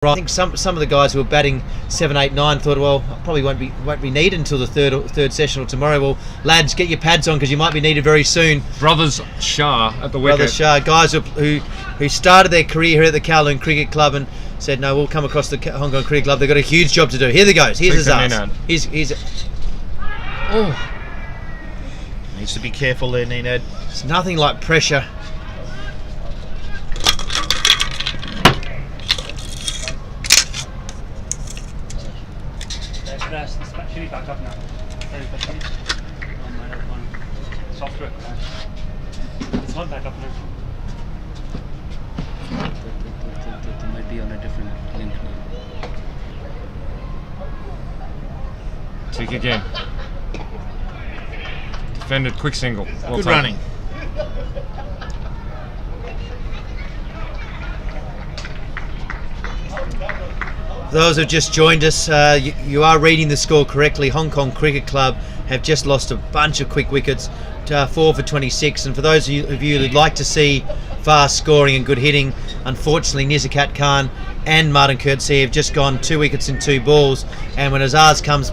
I think some of the guys who were batting 7, 8, 9 thought, well, probably won't be needed until the third session or tomorrow. Well, lads, get your pads on because you might be needed very soon. Brothers Shah at the wicket. Brothers Shah, guys who started their career here at the Kowloon Cricket Club and said, no, we'll come across the Hong Kong Cricket Club. They've got a huge job to do. Here they goes. Here's Azaz. Oh. Needs to be careful there, Nenad. It's nothing like pressure. Should be back up now. Very quickly. On my other one. Software. It's not back up now. They might be on a different link now. Tick again. Defended, quick single. Well Good taken. running. For those who have just joined us, you are reading the score correctly. Hong Kong Cricket Club have just lost a bunch of quick wickets, 4 for 26. And for those of you who'd like to see fast scoring and good hitting, unfortunately Nizakat Khan and Martin Coetzee have just gone 2 wickets in 2 balls. And when Azaz comes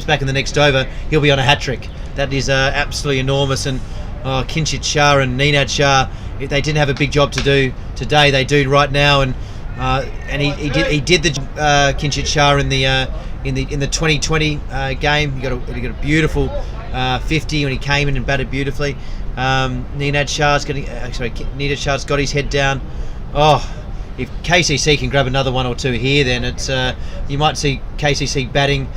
back in the next over, he'll be on a hat trick. That is absolutely enormous. And Kinshit Shah and Nenad Shah, if they didn't have a big job to do today, they do right now. And he did the Kinshit Shah in the 2020 game. He got a beautiful 50 when he came in and batted beautifully. Nenad Shah's got his head down. Oh, if KCC can grab another 1 or 2 here, then it's you might see KCC batting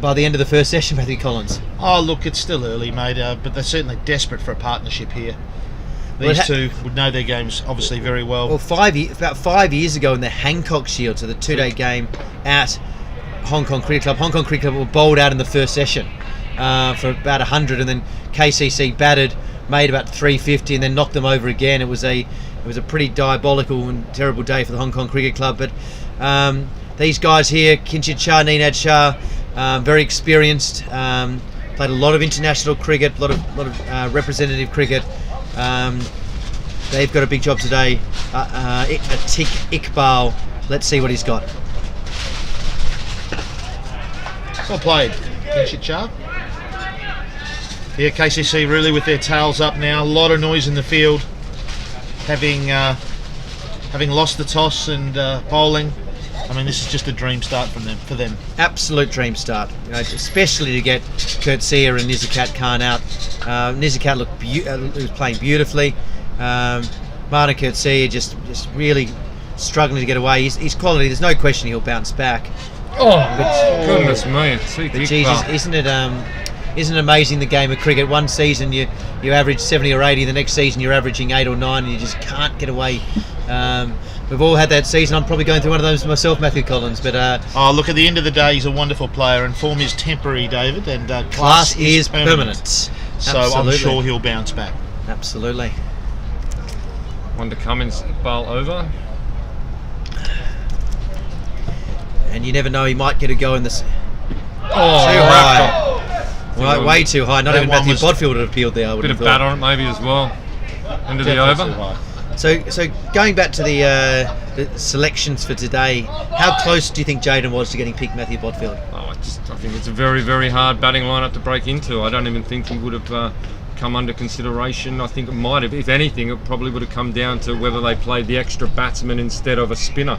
by the end of the first session. Matthew Collins. Oh, look, it's still early, mate, but they're certainly desperate for a partnership here. These two would know their games obviously very well. Well, about 5 years ago in the Hancock Shield, so the 2-day game at Hong Kong Cricket Club, Hong Kong Cricket Club were bowled out in the first session for about 100, and then KCC batted, made about 350, and then knocked them over again. It was a pretty diabolical and terrible day for the Hong Kong Cricket Club. But these guys here, Kinshit Shah, Nenad Shah, very experienced, played a lot of international cricket, a lot of representative cricket. They've got a big job today. Atiq Iqbal, let's see what he's got. Well played, Kinshit Shah. Yeah, KCC really with their tails up now. A lot of noise in the field, having lost the toss and bowling. I mean, this is just a dream start for them. Absolute dream start, especially to get Coetzee and Nizakat Khan out. Nizakat was playing beautifully. Martin Coetzee just really struggling to get away. His quality, there's no question he'll bounce back. Goodness me! But Jesus, isn't it amazing, the game of cricket? One season you average 70 or 80, the next season you're averaging 8 or 9, and you just can't get away. We've all had that season. I'm probably going through one of those myself, Matthew Collins. But look, at the end of the day, he's a wonderful player, and form is temporary, David, and class is permanent. So absolutely. I'm sure he'll bounce back. Absolutely. One to Cummins, Iqbal over. And you never know, he might get a go in this. Too high. Way too high. Not even Matthew Bodfield would have appealed there. I would bit have of bat on it maybe as well. End of the over. So going back to the selections for today, how close do you think Jayden was to getting picked Matthew Bodfield? I think it's a very, very hard batting lineup to break into. I don't even think he would have come under consideration. I think it might have, if anything, it probably would have come down to whether they played the extra batsman instead of a spinner.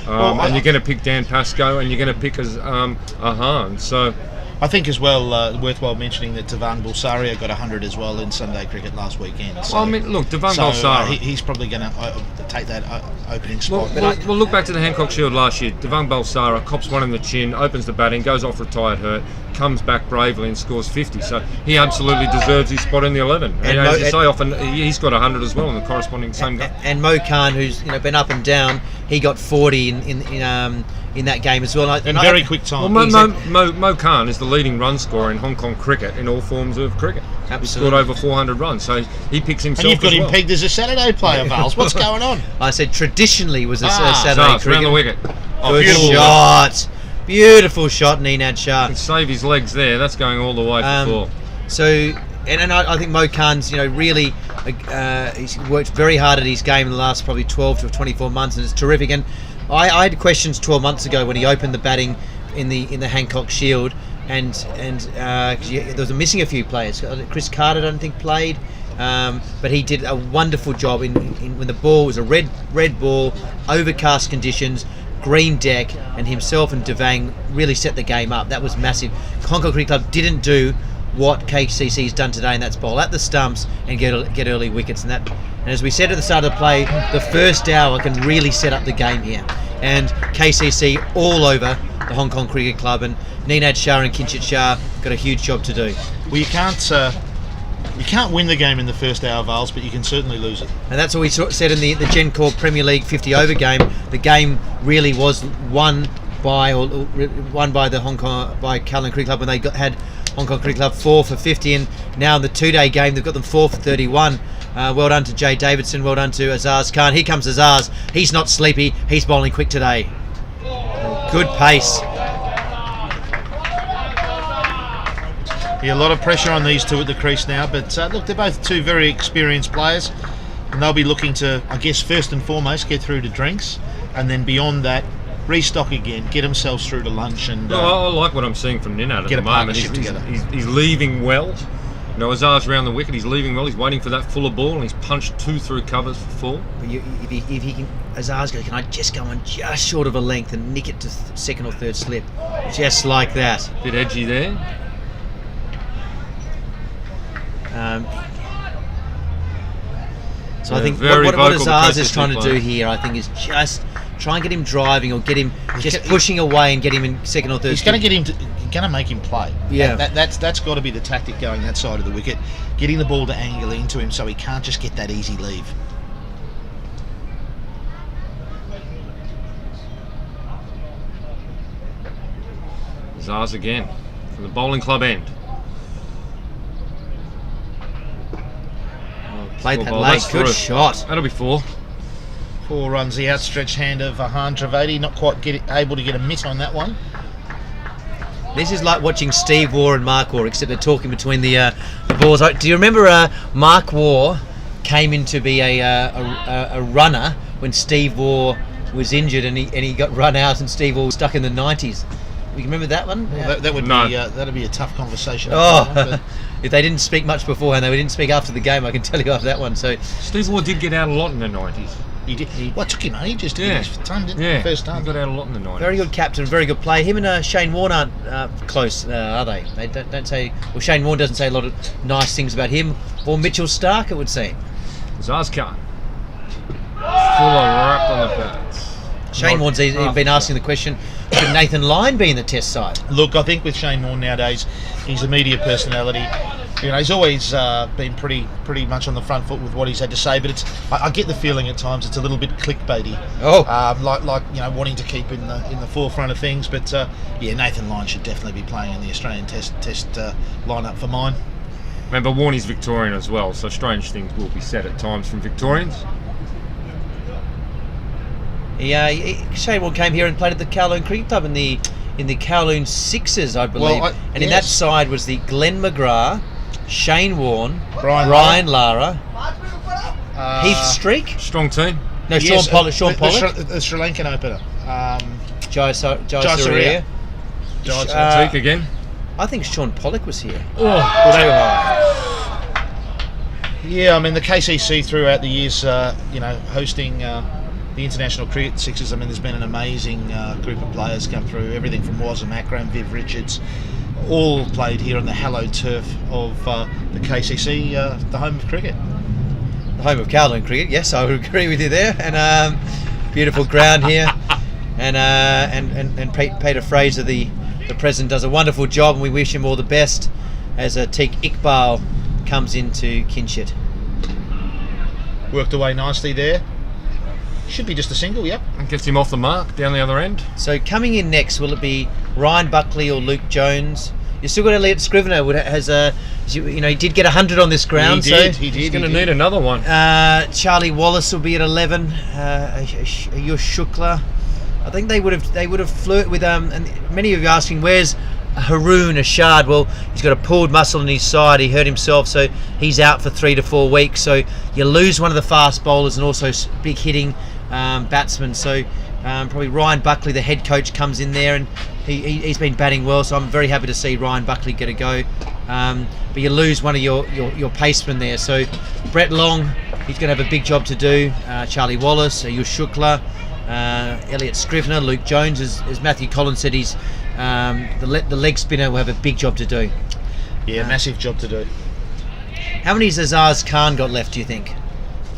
And you're going to pick Dan Pascoe and you're going to pick as Ahan. So I think as well, worthwhile mentioning that Devang Bulsaria got 100 as well in Sunday cricket last weekend. So, well, I mean, look, Devang Bulsaria, he's probably going to take that opening spot. Well, look back to the Hancock Shield last year. Devang Bulsaria cops one in the chin, opens the batting, goes off retired hurt, comes back bravely and scores 50. So he absolutely deserves his spot in the 11. And as you say, often he's got 100 as well in the corresponding same game. And Mo Khan, who's been up and down, he got 40 in that game as well. In very quick time. Well, Mo Khan is the leading run scorer in Hong Kong cricket in all forms of cricket. Absolutely. He scored over 400 runs, so he picks himself. And you've got as him well. pegged as a Saturday player, Vales. What's going on? I said traditionally was a Saturday cricket. Around the wicket. Beautiful shot. Beautiful shot, Nenad Shah. Can save his legs there. That's going all the way for 4. So, and I think Mo Khan's, really, he's worked very hard at his game in the last probably 12 to 24 months, and it's terrific. And I had questions 12 months ago when he opened the batting in the Hancock Shield, and there was missing a few players. Chris Carter, I don't think, played, but he did a wonderful job in when the ball was a red ball, overcast conditions, green deck, and himself and Devang really set the game up. That was massive. Hancock Cricket Club didn't do what KCC's done today, and that's bowl at the stumps and get early wickets. And as we said at the start of the play, the first hour can really set up the game here. And KCC all over the Hong Kong Cricket Club, and Ninad Shah and Kinshit Shah got a huge job to do. Well, you can't win the game in the first hour, Vales, but you can certainly lose it. And that's what we said in the GenCorp Premier League 50 over game. The game really was won by the Hong Kong by Kowloon Cricket Club when they had Hong Kong Cricket Club 4 for 50, and now in the 2-day game they've got them 4 for 31. Well done to Jay Davidson, well done to Azaz Khan. Here comes Azaz. He's not sleepy, he's bowling quick today. Good pace. Yeah, a lot of pressure on these two at the crease now, but look, they're both two very experienced players, and they'll be looking to, I guess, first and foremost, get through to drinks, and then beyond that, restock again, get themselves through to lunch, and I like what I'm seeing from Ninad at get the a moment. partnership together. He's leaving well. You know, Azar's around the wicket, he's leaving well, he's waiting for that fuller ball, and he's punched 2 through covers for 4. But if he can, Azaz goes, can I just go on just short of a length and nick it to second or third slip? Just like that. Bit edgy there. So I think very what vocal, the Azaz is KCC trying to do player. here, I think, is just try and get him driving or get him just pushing away and get him in second or third. He's going to make him play. Yeah. That's got to be the tactic going that side of the wicket, getting the ball to angle into him so he can't just get that easy leave. Azaz again from the bowling club end. Played that Well, late, that's good through. shot. That'll be 4. 4 runs, the outstretched hand of Vahan Trivedi, not quite able to get a mitt on that one. This is like watching Steve Waugh and Mark Waugh, except they're talking between the balls. Do you remember Mark Waugh came in to be a runner when Steve Waugh was injured, and he got run out, and Steve Waugh was stuck in the 90s? You remember that one? Well, that would No. be that'd be a tough conversation. Oh, if they didn't speak much beforehand, they didn't speak after the game. I can tell you after that one. So Steve Waugh did get out a lot in the 90s. He did. Well, it took him ages to Yeah. finish his time, didn't Yeah, he? First he time. got out a lot in the 90s. very good captain, very good player. Him and Shane Warne aren't close, are they? They don't say. Well, Shane Warne doesn't say a lot of nice things about him or Mitchell Stark, it would seem. Azaz Khan. Fuller wrapped on the pads. Shane Warne's been asking the question, should Nathan Lyon be in the Test side? Look, I think with Shane Warne nowadays, he's a media personality. You know, he's always been pretty much on the front foot with what he's had to say. But I get the feeling at times it's a little bit clickbaity. Oh, like you know, wanting to keep in the forefront of things. But yeah, Nathan Lyon should definitely be playing in the Australian Test lineup for mine. Remember, Warney's Victorian as well, so strange things will be said at times from Victorians. Shane Warne came here and played at the Kowloon Cricket Club in the Kowloon Sixers, I believe. And in that side was the Glenn McGrath, Shane Warne, Ryan Lara, Heath Streak. Strong team. No, Yes, Sean Pollock. the Sri Lankan opener. Jai Surya. Teak again. I think Sean Pollock was here. Oh, too high. Yeah, I mean the KCC throughout the years, hosting the International Cricket Sixers. I mean, there's been an amazing group of players come through. Everything from Wazam Akram, Viv Richards, all played here on the hallowed turf of the KCC, the home of cricket. The home of Kowloon Cricket. Yes, I would agree with you there. And beautiful ground here. And Peter Fraser, the president, does a wonderful job, and we wish him all the best as Teek Iqbal comes into Kinshit. Worked away nicely there. Should be just a single, yep. And gets him off the mark down the other end. So coming in next, will it be Ryan Buckley or Luke Jones? You still got Elliot Scrivener. He did get 100 on this ground. He did. He's going to need another one. Charlie Wallace will be at 11. Ayush Shukla. I think they would have flirted with and many of you asking where's Haroon Ashad. Well, he's got a pulled muscle in his side. He hurt himself, so he's out for 3 to 4 weeks. So you lose one of the fast bowlers and also big hitting batsmen. So Probably Ryan Buckley, the head coach, comes in there, and he's been batting well, so I'm very happy to see Ryan Buckley get a go. But you lose one of your pacemen there, so Brett Long, he's going to have a big job to do. Charlie Wallace, Ayush Shukla, Elliot Scrivener, Luke Jones, as Matthew Collins said, he's the leg spinner will have a big job to do. Yeah, massive job to do. How many has Azaz Khan got left, do you think?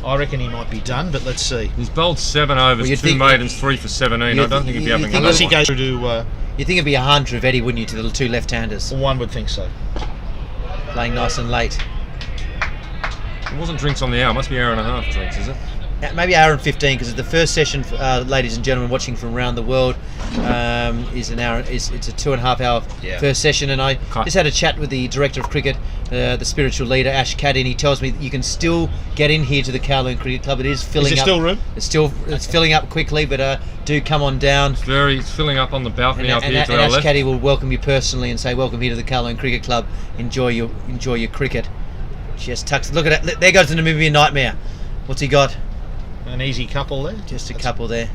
I reckon he might be done, but let's see. He's bowled 7 overs, Well, 2 maidens, 3 for 17. I don't think he'd be having think- Unless he another one. goes through to... You think it'd be a Han Trivedi, wouldn't you, to the 2 left-handers, one would think so. playing nice and late? It wasn't drinks on the hour. Must be hour and a half drinks, is it? Maybe hour and 15, because the first session, ladies and gentlemen watching from around the world, is an hour. It's a 2.5 hour first session, and I just had a chat with the director of cricket, the spiritual leader Ash Caddy, and he tells me that you can still get in here to the Kowloon Cricket Club. It is filling Is up. there still room? It's filling up quickly, but do come on down. It's filling up on the balcony up here to And our Ash left. Caddy will welcome you personally and say, "Welcome here to the Kowloon Cricket Club. Enjoy your cricket." Just tucks. Look at that. There goes the Namibian Nightmare. What's he got? An easy couple there. Just a couple there.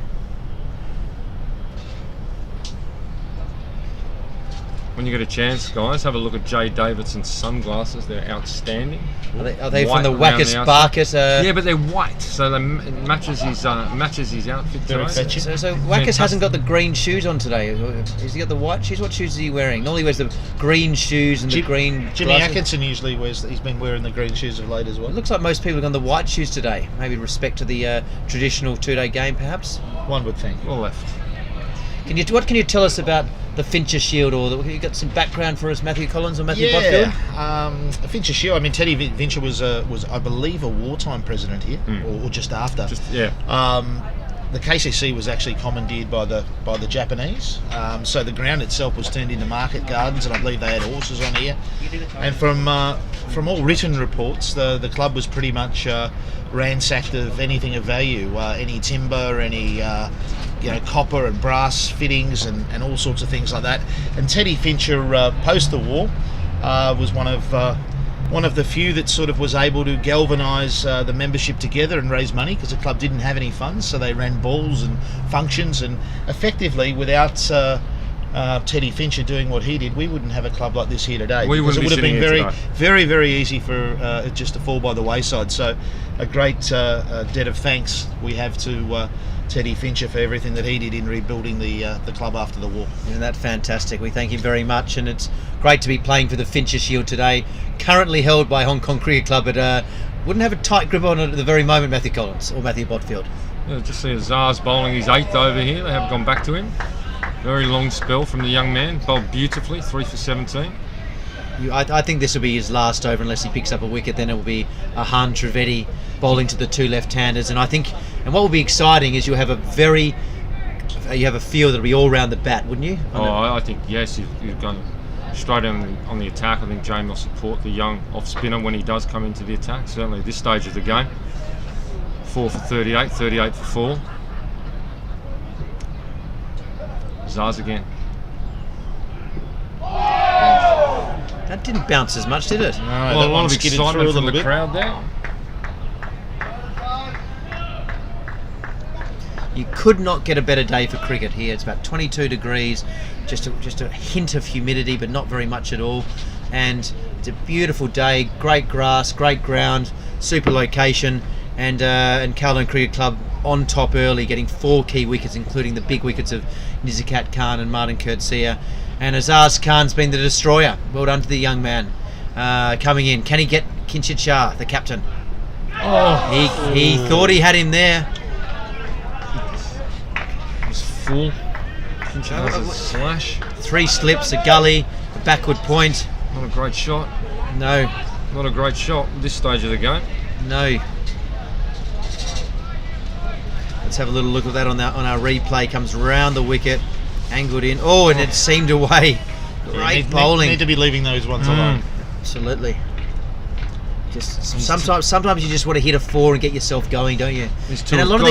When you get a chance, guys, have a look at Jay Davidson's sunglasses. They're outstanding. Are they from the White around Wackus the outside. Barkus? Yeah, but they're white, so it matches his outfit Very today. fetching. So Wackus hasn't got the green shoes on today. Has he got the white shoes? What shoes is he wearing? Normally he wears the green shoes and the green Jimmy glasses. Atkinson usually wears. He's been wearing the green shoes of late as well. It looks like most people have gone the white shoes today. Maybe respect to the traditional 2-day game, perhaps. One would think. Well left. What can you tell us about the Fincher Shield, or you got some background for us, Matthew Collins or Matthew Bodfield? Fincher Shield. I mean, Teddy Fincher was I believe a wartime president here, or just after. The KCC was actually commandeered by the Japanese, so the ground itself was turned into market gardens, and I believe they had horses on here. And from all written reports, the club was pretty much ransacked of anything of value, any timber, any copper and brass fittings, and all sorts of things like that. And Teddy Fincher, post the war, was one of the few that sort of was able to galvanise the membership together and raise money, because the club didn't have any funds, so they ran balls and functions, and effectively without Teddy Fincher doing what he did, we wouldn't have a club like this here today. We wouldn't it would be have been sitting very, here very, very easy for it just to fall by the wayside. So a great debt of thanks we have to Teddy Fincher for everything that he did in rebuilding the club after the war. Isn't that fantastic? We thank him very much, and it's great to be playing for the Fincher Shield today, currently held by Hong Kong Cricket Club, but wouldn't have a tight grip on it at the very moment, Matthew Collins or Matthew Bodfield. Yeah, just see Azar's bowling his 8th over here. They have gone back to him. Very long spell from the young man. Bowled beautifully, 3 for 17. I think this will be his last over unless he picks up a wicket. Then it will be a Han Trivedi bowling to the 2 left-handers, and what will be exciting is you have a feel that'll be all round the bat, wouldn't you? I think yes. You've gone straight on the attack. I think James will support the young off spinner when he does come into the attack. Certainly at this stage of the game. 4 for 38, 38 for 4. Zaz again. That didn't bounce as much, did it? No, Well, that a lot one of skidded excitement through a from little the bit. crowd there. You could not get a better day for cricket here. It's about 22 degrees, just a hint of humidity, but not very much at all. And it's a beautiful day, great grass, great ground, super location, and Kowloon Cricket Club on top early, getting 4 key wickets, including the big wickets of Nizakat Khan and Martin Kurtzia. And Azaz Khan's been the destroyer. Well done to the young man coming in. Can he get Kinshit Shah, the captain? He thought he had him there. Full. Fincher has a slash. 3 slips, a gully, a backward point. Not a great shot. No, Not a great shot at this stage of the game. no. Let's have a little look at that on our replay. Comes round the wicket, angled in. Oh, and it seamed away. Great bowling. Need to be leaving those ones alone. Absolutely. Just sometimes you just want to hit a 4 and get yourself going, don't you? And a lot of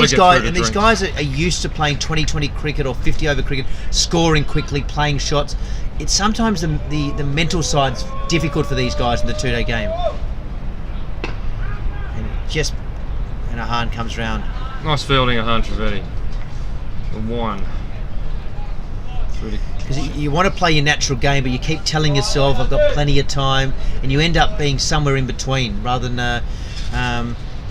these guys are used to playing 20-20 cricket or 50-over cricket, scoring quickly, playing shots. It's sometimes the mental side's difficult for these guys in the 2-day game. And Ahan comes round. Nice fielding of Han Trivedi. The one. Because you want to play your natural game, but you keep telling yourself, I've got plenty of time, and you end up being somewhere in between rather than,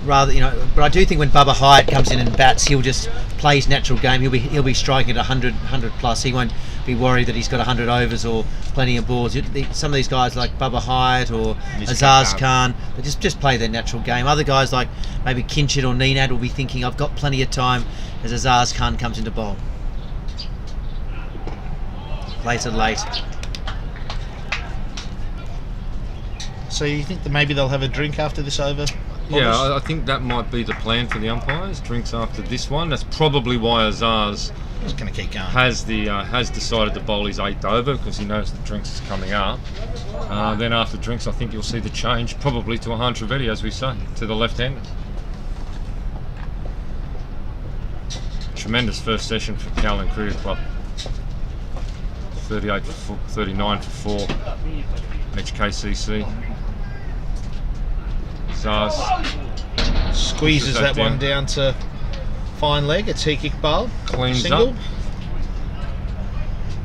But I do think when Bubba Hyatt comes in and bats, he'll just play his natural game. He'll be striking at 100 plus. He won't be worried that he's got 100 overs or plenty of balls. Some of these guys like Bubba Hyatt or Azaz Khan, they just play their natural game. Other guys like maybe Kinchit or Nenad will be thinking, I've got plenty of time as Azaz Khan comes into bowl. Later, late. So you think that maybe they'll have a drink after this over? Yeah, I think that might be the plan for the umpires. Drinks after this one. That's probably why Azaz He's going to keep going. has decided to bowl his 8th over, because he knows the drinks is coming up. Then after drinks, I think you'll see the change, probably to a Han Trivedi, as we say, to the left-handers. Tremendous first session for Callan Cricket Club. 38 for 39 for 4. HKCC. Zaz Squeezes that down. one down to fine leg. A T-kick bowl. Cleans Single. up.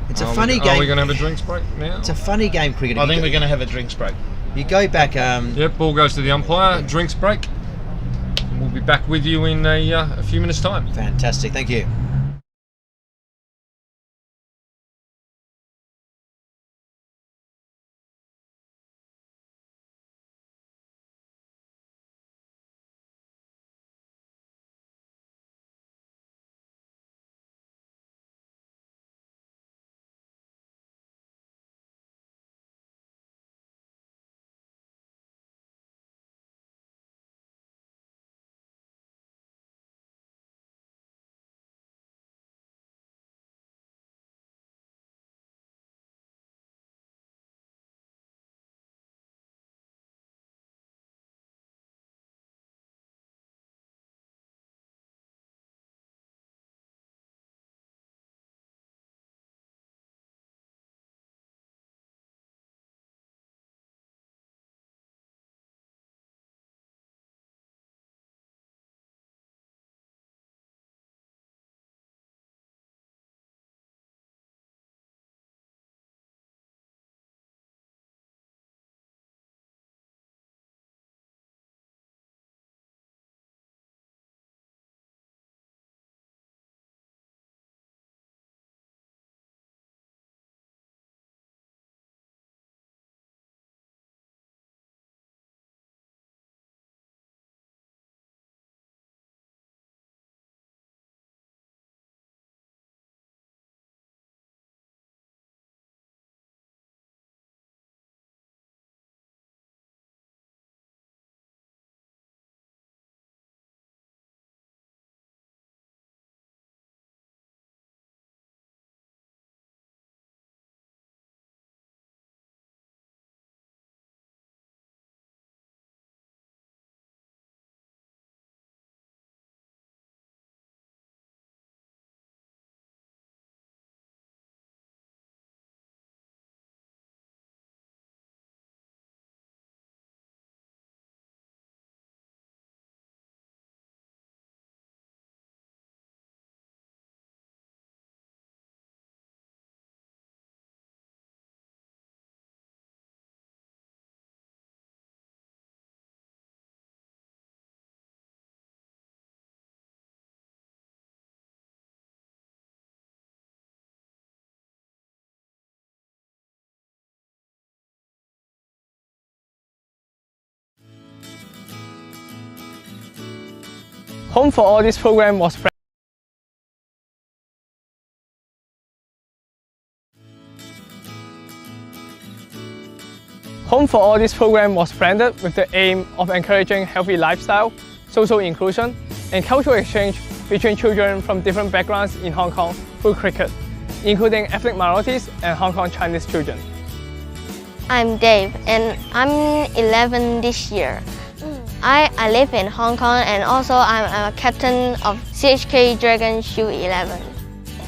It's a funny game. Are we going to have a drinks break now? It's a funny game, cricket. I think we're going to have a drinks break. You go back. Yep, ball goes to the umpire. Drinks break. And we'll be back with you in a few minutes' time. Fantastic. Thank you. Home for all this program was branded with the aim of encouraging healthy lifestyle, social inclusion, and cultural exchange between children from different backgrounds in Hong Kong through cricket, including ethnic minorities and Hong Kong Chinese children. I'm Dave and I'm 11 this year. I live in Hong Kong and also I'm a captain of CHK Dragon Shield 11.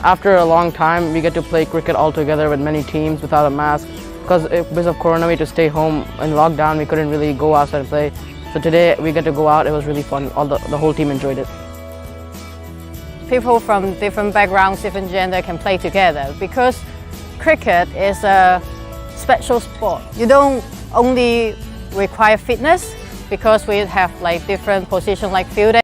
After a long time, we get to play cricket all together with many teams without a mask. Because of Corona, we had to stay home in lockdown. We couldn't really go outside and play. So today we get to go out. It was really fun. The whole team enjoyed it. people from different backgrounds, different gender can play together, because cricket is a special sport. You don't only require fitness, because we have like different positions like fielding.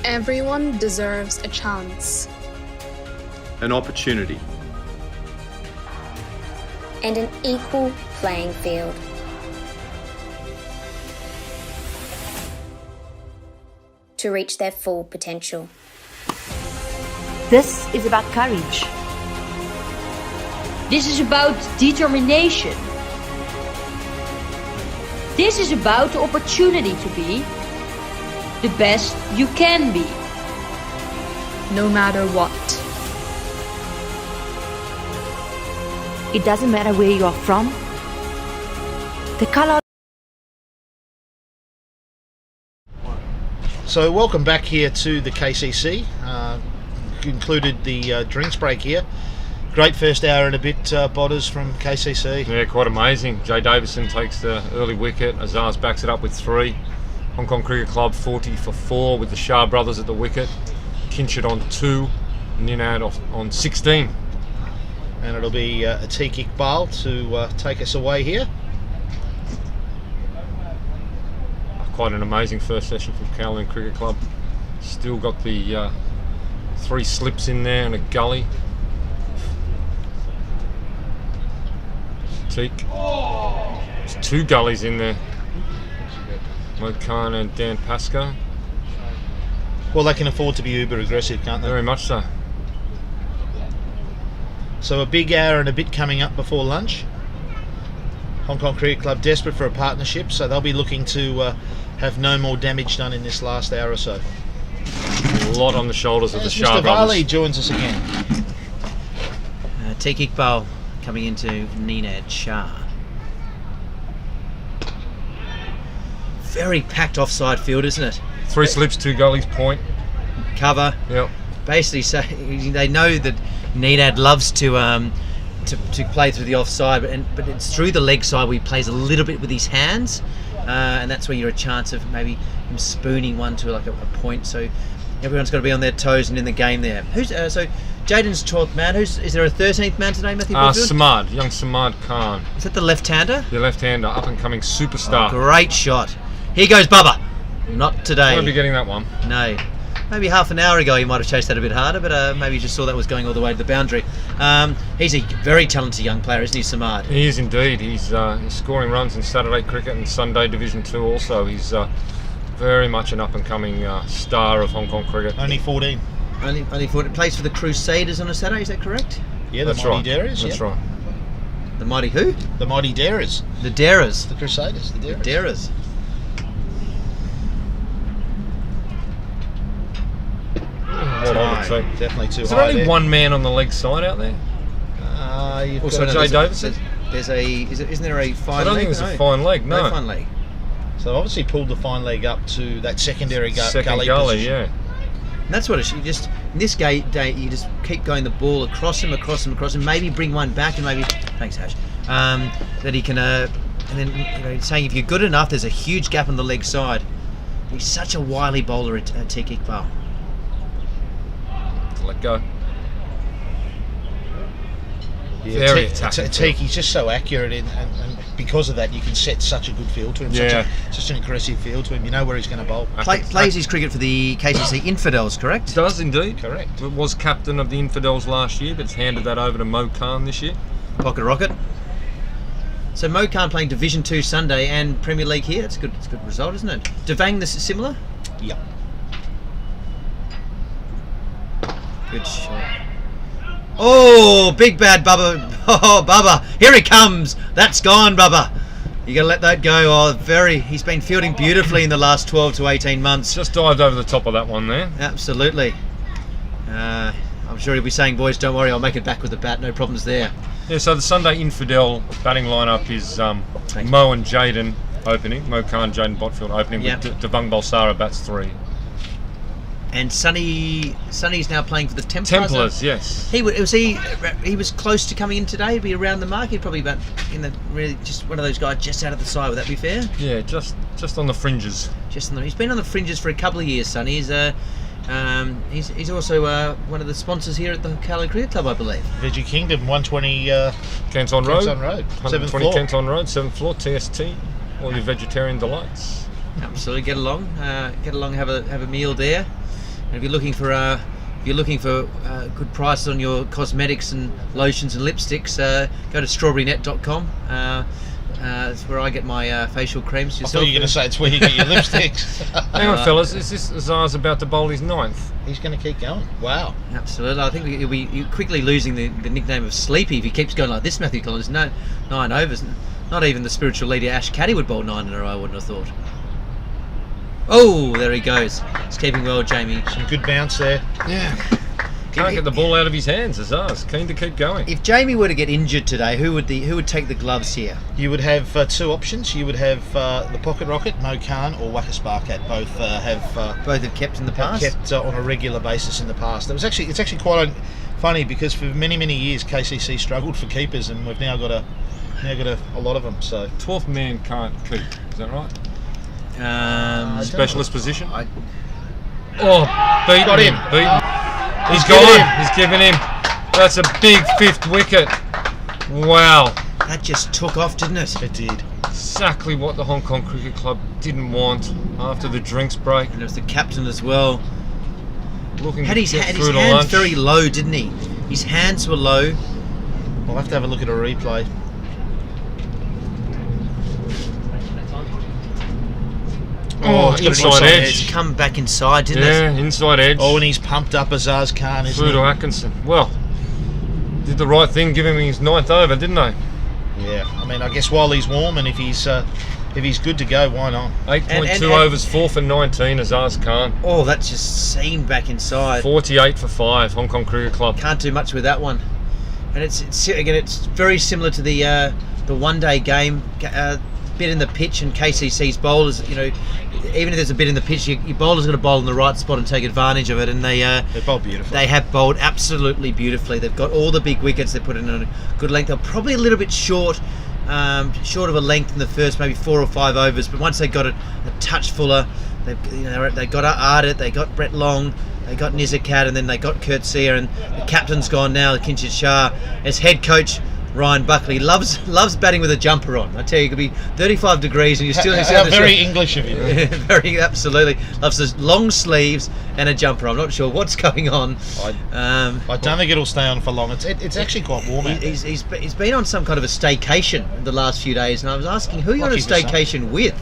Everyone deserves a chance. An opportunity. And an equal playing field. To reach their full potential. This is about courage. This is about determination. This is about the opportunity to be the best you can be. No matter what. It doesn't matter where you are from. The color. So welcome back here to the KCC. Concluded the drinks break here. Great first hour and a bit, Bodders from KCC. Yeah, quite amazing. Jay Davison takes the early wicket. Azaz backs it up with 3. Hong Kong Cricket Club 40 for 4 with the Shah brothers at the wicket. Kinchard on 2, Ninad on 16. And it'll be Atiq Iqbal to take us away here. Quite an amazing first session from Kowloon Cricket Club. Still got the 3 slips in there and a gully. Atiq. There's 2 gullies in there. Mo Khan and Dan Pascoe. Well, they can afford to be uber aggressive, can't they? Very much so. So a big hour and a bit coming up before lunch. Hong Kong Cricket Club desperate for a partnership, so they'll be looking to have no more damage done in this last hour or so. A lot on the shoulders of the Shah Mr. brothers. Varley joins us again. Atiq Iqbal coming into Ninad Shah. Very packed offside field, isn't it? 3 slips, 2 gullies, point. Cover. Yep. Basically, so they know that Ninad loves to play through the offside, but it's through the leg side where he plays a little bit with his hands, and that's where you're a chance of maybe him spooning one to like a point. So everyone's got to be on their toes and in the game there. Who's so Jaden's 12th man. Is there a 13th man today, Matthew? Samad, young Samad Khan. Is that the left-hander? The left-hander, up and coming superstar. Oh, great shot. Here goes Bubba. Not today. Won't be getting that one. No. Maybe half an hour ago he might have chased that a bit harder, but maybe he just saw that was going all the way to the boundary. He's a very talented young player, isn't he, Samad? He is indeed. He's scoring runs in Saturday cricket and Sunday Division 2 also. He's very much an up-and-coming star of Hong Kong cricket. Only 14. Only 14. Plays for the Crusaders on a Saturday, is that correct? Yeah, the That's Mighty right. Darers. That's yeah. right. The Mighty who? The Mighty Darers. The Darers. The Crusaders. The Darers. Darers. What I would say. Definitely too high. Is there only there. one man on the leg side out there? You've Also got Jay Davison? Isn't there a fine leg? I don't think there's a fine leg, no. No fine leg. So obviously pulled the fine leg up to that secondary Second gully gully, position. yeah. And that's what it should. You just in this day you just keep going the ball across him, maybe bring one back, and maybe thanks Hash. That he can and then saying if you're good enough, there's a huge gap on the leg side. He's such a wily bowler at Atiq Iqbal. Let go. Yeah, Very Atiq, he's just so accurate, and because of that, you can set such a good field to him. Yeah. Such an aggressive field to him. You know where he's going to bowl. Plays his cricket for the KCC Infidels, correct? Does indeed. Correct. It was captain of the Infidels last year, but it's handed that over to Mo Khan this year. Pocket rocket. So Mo Khan playing Division 2 Sunday and Premier League here. It's a good result, isn't it? Devang, this is similar. Yep. Good shot. Oh, big bad Bubba. Oh, Bubba. Here he comes. That's gone, Bubba. You got to let that go. Oh, he's been fielding beautifully in the last 12 to 18 months. Just dived over the top of that one there. Absolutely. I'm sure he'll be saying, boys, don't worry, I'll make it back with the bat. No problems there. Yeah, so the Sunday Infidel batting lineup is Mo and Jaden, opening. Mo Khan, Jaden Botfield opening. Yep. With Devang Balsara bats 3. And Sonny's now playing for the Templars. Templars, yes. He was close to coming in today. He'd be around the mark. He'd probably about in the really just one of those guys just out of the side. Would that be fair? Yeah, just on the fringes. He's been on the fringes for a couple of years, Sonny. He's also one of the sponsors here at the Calais Cricket Club, I believe. Veggie Kingdom, 120 Canton Road. 7th 120 floor. Canton Road, 7th floor, TST. All your vegetarian delights. Absolutely, get along, have a meal there. And if you're looking for good prices on your cosmetics and lotions and lipsticks, go to strawberrynet.com. That's where I get my facial creams. I thought you were going to say it's where you get your lipsticks. Hang on, fellas, is this Azar's about to bowl his 9th? He's going to keep going. Wow. Absolutely. I think he'll be quickly losing the nickname of Sleepy if he keeps going like this, Matthew Collins. 9 overs. Not even the spiritual leader Ash Caddy would bowl 9 in a row, I wouldn't have thought. Oh, there he goes. He's keeping well, Jamie. Some good bounce there. Yeah. Can't get the ball out of his hands. Azar's keen to keep going. If Jamie were to get injured today, who would take the gloves here? You would have 2 options. You would have the Pocket Rocket, Mo Khan, or Waka Sparkat. Both have kept in the past. Kept on a regular basis in the past. It's actually quite funny because for many years KCC struggled for keepers, and we've now got a lot of them. So 12th man can't keep. Is that right? Specialist position. Beaten. Got him. Beaten. He's gone. He's given him. That's a big 5th wicket. Wow. That just took off, didn't it? It did. Exactly what the Hong Kong Cricket Club didn't want after the drinks break. And it was the captain as well. Had his hands very low, didn't he? His hands were low. We'll have to have a look at a replay. Inside edge. It's come back inside, didn't it? Yeah, inside edge. Oh, and he's pumped up Azaz Khan, isn't Through he? to Atkinson. Well, did the right thing, give him his 9th over, didn't they? Yeah, I mean, I guess while he's warm and if he's good to go, why not? 8.2 overs, 4 for 19, Azaz Khan. Oh, that's just seamed back inside. 48 for 5, Hong Kong Cricket Club. Can't do much with that one. And it's very similar to the one-day game. Bit in the pitch, and KCC's bowlers, even if there's a bit in the pitch, your bowler's got to bowl in the right spot and take advantage of it. And they bowl beautifully. They have bowled absolutely beautifully. They've got all the big wickets. They put in a good length. They're probably a little bit short of a length in the first maybe 4 or 5 overs. But once they got it a touch fuller, they got Ardit, they got Brett Long, they got Nizakat, and then they got Kurt Sear, and the captain's gone now, Kinshit Shah, as head coach. Ryan Buckley loves batting with a jumper on. I tell you, it could be 35 degrees and you still very English of you. Very absolutely loves those long sleeves and a jumper. I'm not sure what's going on. I don't think it'll stay on for long. It's actually quite warm out there. He's been on some kind of a staycation the last few days, and I was asking who you're on a staycation with.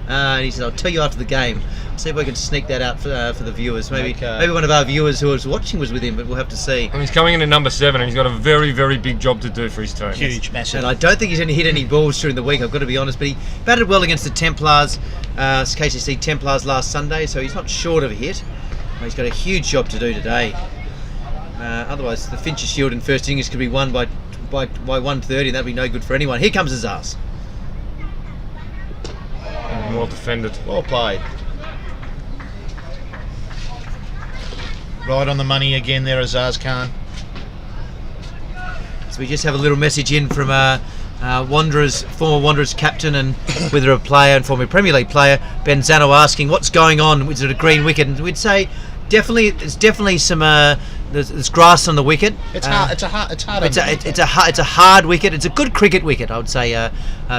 And he said, I'll tell you after the game. See if I can sneak that out for the viewers. Maybe one of our viewers who was watching was with him, but we'll have to see. And he's coming in at number 7, and he's got a very, very big job to do for his team. Huge, massive. And I don't think he's going to hit any balls during the week, I've got to be honest, but he batted well against the Templars, KCC Templars last Sunday, so he's not short of a hit. He's got a huge job to do today. Otherwise, the Fincher Shield in first innings could be won by 1:30, and that'd be no good for anyone. Here comes Azaz. Well defended. Well played. Right on the money again there, Azaz Khan. So we just have a little message in from former Wanderers captain and whether a player and former Premier League player, Ben Zano, asking what's going on. Is it a green wicket? And we'd say there's definitely some there's grass on the wicket. It's hard. It's a hard wicket. It's a good cricket wicket, I would say,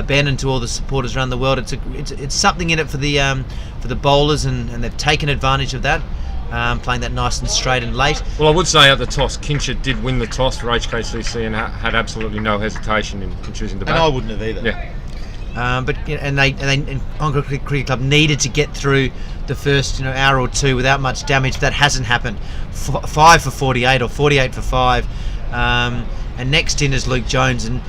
Ben, and to all the supporters around the world. It's something in it for the bowlers, and they've taken advantage of that. Playing that nice and straight and late. Well, I would say at the toss, Kinshit did win the toss for HKCC and had absolutely no hesitation in choosing the bat. And I wouldn't have either. Yeah. But and Hong Kong Cricket Club needed to get through the first hour or two without much damage. That hasn't happened. 5 for 48 or 48 for 5. And next in is Luke Jones, and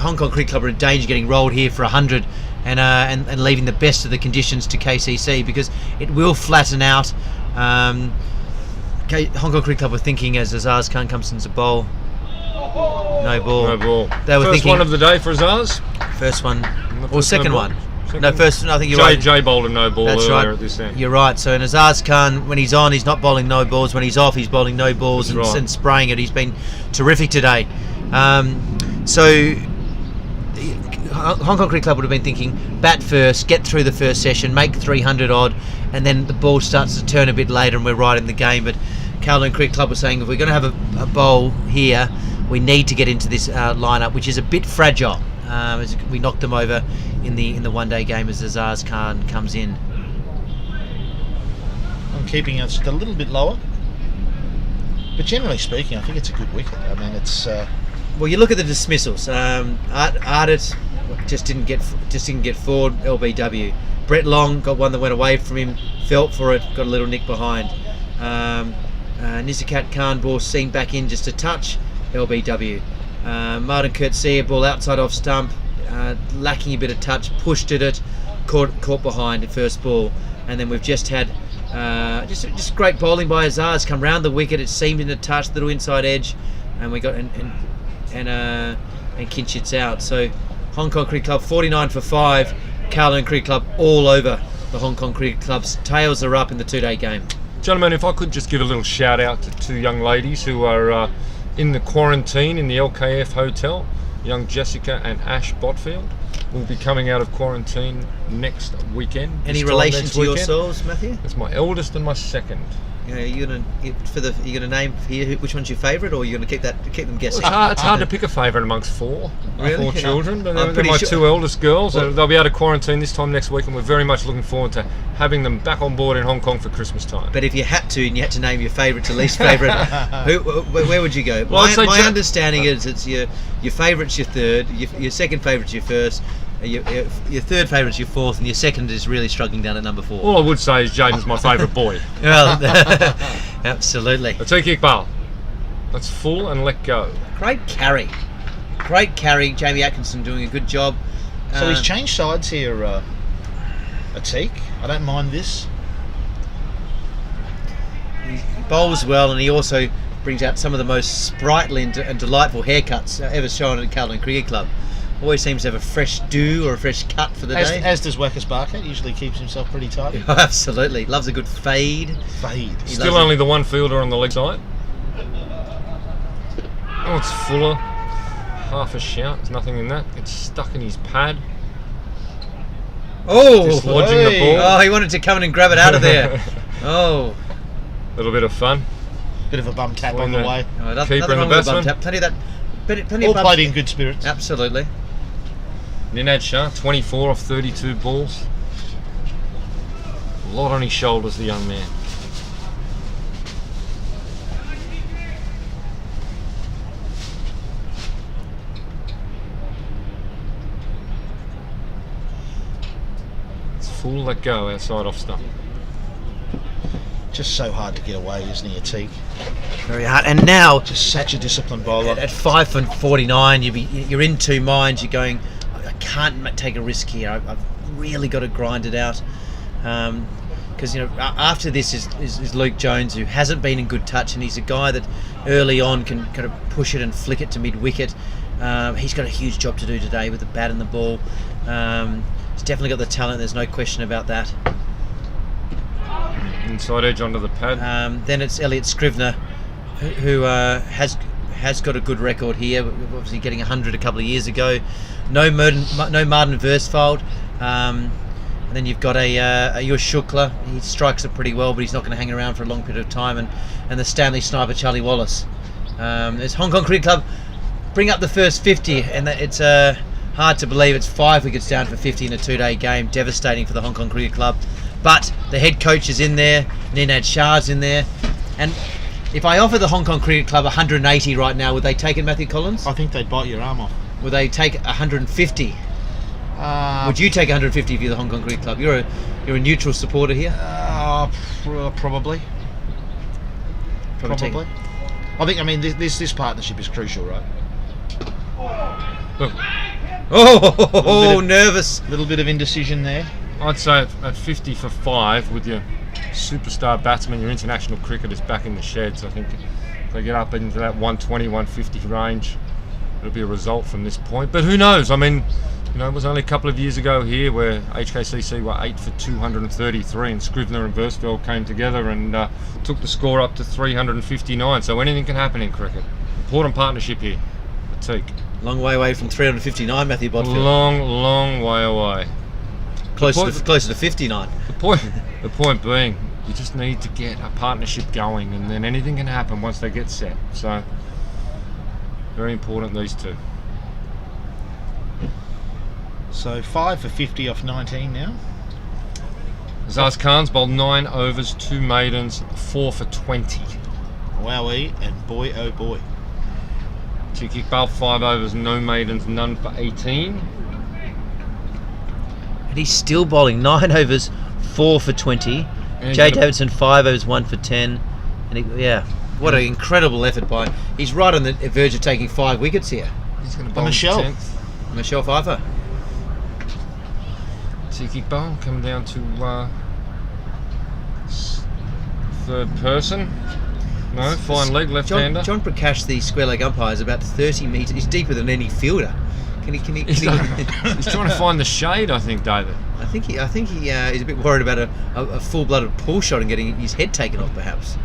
Hong Kong Cricket Club are in danger of getting rolled here for 100 and leaving the best of the conditions to KCC, because it will flatten out. Hong Kong Cricket Club were thinking as Azaz Khan comes into bowl. No ball. No ball. They were First thinking, one of the day for Azaz. First one. Or second one. No, first. I think you're right. Jay bowled a no ball That's earlier right. at this end. You're right. So Azaz Khan, when he's on, he's not bowling no balls. When he's off, he's bowling no balls and spraying it. He's been terrific today. So Hong Kong Cricket Club would have been thinking, bat first, get through the first session, make 300 odd, and then the ball starts to turn a bit later and we're right in the game. But Kowloon Cricket Club was saying, if we're going to have a bowl here, we need to get into this lineup, which is a bit fragile. As we knocked them over in the one-day game as Azaz Khan comes in. I'm keeping it just a little bit lower, but generally speaking, I think it's a good wicket. I mean, it's. Well, you look at the dismissals. Ardit just didn't get forward. LBW. Brett Long got one that went away from him. Felt for it. Got a little nick behind. Nisakat Khan ball seen back in just a touch. LBW. Martin Kurtzia ball outside off stump, lacking a bit of touch. Pushed at it. Caught behind at first ball, and then we've just had just great bowling by Azaz. Come round the wicket. It seemed in a touch, little inside edge, and we got and Kinchit's out. So Hong Kong Cricket Club 49 for 5. Kowloon Cricket Club all over the Hong Kong Cricket Club's tails are up in the 2-day game. Gentlemen, if I could just give a little shout out to two young ladies who are in the quarantine in the LKF hotel, young Jessica and Ash Botfield. Will be coming out of quarantine next weekend. Any relation to yourselves, Matthew? It's my eldest and my second. You know, you're gonna name here which one's your favourite, or are you gonna keep them guessing? It's hard to pick a favourite amongst four children. But they're my sure. two eldest girls. They'll be out of quarantine this time next week, and we're very much looking forward to having them back on board in Hong Kong for Christmas time. But if you had to, and you had to name your favourite to least favourite, where would you go? Well, my understanding is it's your favourite's your third, your second favourite's your first. Your third favourite's your fourth, and your second is really struggling down at number 4. All I would say is Jaden's my favourite boy. Well, absolutely. Atiq Iqbal. That's full and let go. Great carry. Jamie Atkinson doing a good job. So he's changed sides here, Atiq. I don't mind this. He bowls well, and he also brings out some of the most sprightly and delightful haircuts ever shown at Kowloon Cricket Club. Always seems to have a fresh do or a fresh cut for the day. As does Wackers Barker. Usually keeps himself pretty tidy. Oh, absolutely. Loves a good fade. Still only the one fielder on the leg side. Oh, it's fuller. Half a shout. There's nothing in that. It's stuck in his pad. Oh! Dislodging the ball. Oh, he wanted to come in and grab it out of there. Oh. A little bit of fun. Bit of a bum tap on the way. Oh, keeper and the batsman. Plenty of that. Plenty All of played in good spirits. Absolutely. Ninad Shah, 24 off 32 balls. A lot on his shoulders, the young man. It's full, let go, outside off stump. Just so hard to get away, isn't he, Atiq? Very hard. And now, just such a disciplined bowler. At 5 for 49, you're in two minds. You're going, I can't take a risk here. I've really got to grind it out. Because after this is Luke Jones, who hasn't been in good touch, and he's a guy that early on can kind of push it and flick it to mid-wicket. He's got a huge job to do today with the bat and the ball. He's definitely got the talent. There's no question about that. Inside edge onto the pad. Then it's Elliot Scrivener, who has got a good record here. Obviously getting 100 a couple of years ago. No Martin Versfeld. And then you've got a Yush Shukla. He strikes it pretty well, but he's not going to hang around for a long period of time. And the Stanley sniper Charlie Wallace. There's Hong Kong Cricket Club bring up the first 50, and it's hard to believe it's 5 wickets down for 50 in a 2-day game. Devastating for the Hong Kong Cricket Club. But the head coach is in there, Ninad Shah's in there, and if I offer the Hong Kong Cricket Club 180 right now, would they take it, Matthew Collins? I think they'd bite your arm off. Would they take 150? Would you take 150 if you're the Hong Kong Cricket Club? You're a neutral supporter here. Probably. I think. I mean, this partnership is crucial, right? Look. Oh, nervous. Little bit of indecision there. I'd say at 50 for 5 with your superstar batsman, your international cricketers back in the sheds. I think if they get up into that 120, 150 range, it'll be a result from this point. But who knows? I mean, You know, it was only a couple of years ago here where HKCC were 8 for 233 and Scrivener and Versfeld came together and took the score up to 359. So anything can happen in cricket. Important partnership here. Batik. Long way away from 359, Matthew Bodfield. Long way away. Closer to 59. The point being, you just need to get a partnership going, and then anything can happen once they get set. So, very important, these two. So 5 for 50 off 19 now. Azaz Khan's bowled 9 overs, 2 maidens, 4 for 20. Wowee, and boy oh boy. Cheeky Iqbal, 5 overs, no maidens, none for 18. And he's still bowling 9 overs, 4 for 20. And Jay Davidson, 5 overs, 1 for 10. And what an incredible effort by him. He's right on the verge of taking 5 wickets here. He's going to bowl Michelle. 10th. Michelle Pfeiffer. Cheeky Iqbal come down to third person. No, fine leg, left-hander. John Prakash, the square leg umpire, is about 30 metres. He's deeper than any fielder. He's trying to find the shade, I think, David. I think he is a bit worried about a full-blooded pull shot and getting his head taken off, perhaps.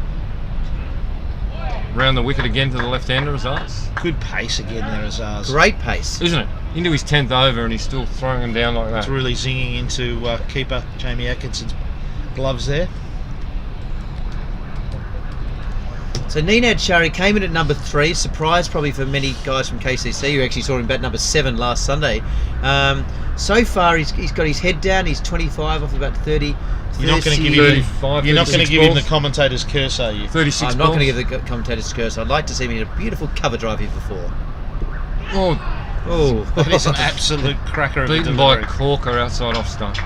Round the wicket again to the left-hander, Azaz. Good pace again there, Azaz. Great pace. Isn't it? Into his 10th over and he's still throwing him down like that. It's really zinging into keeper Jamie Atkinson's gloves there. So Ninad Shari came in at number 3, surprise probably for many guys from KCC who actually saw him bat number 7 last Sunday. So far he's got his head down, he's 25 off about 30. You're not going to give him the commentator's curse, are you? 36 I'm not going to give the commentator's curse. I'd like to see him in a beautiful cover drive here for 4. Oh, that is an absolute cracker of a beaten by delivery. a corker outside off stump.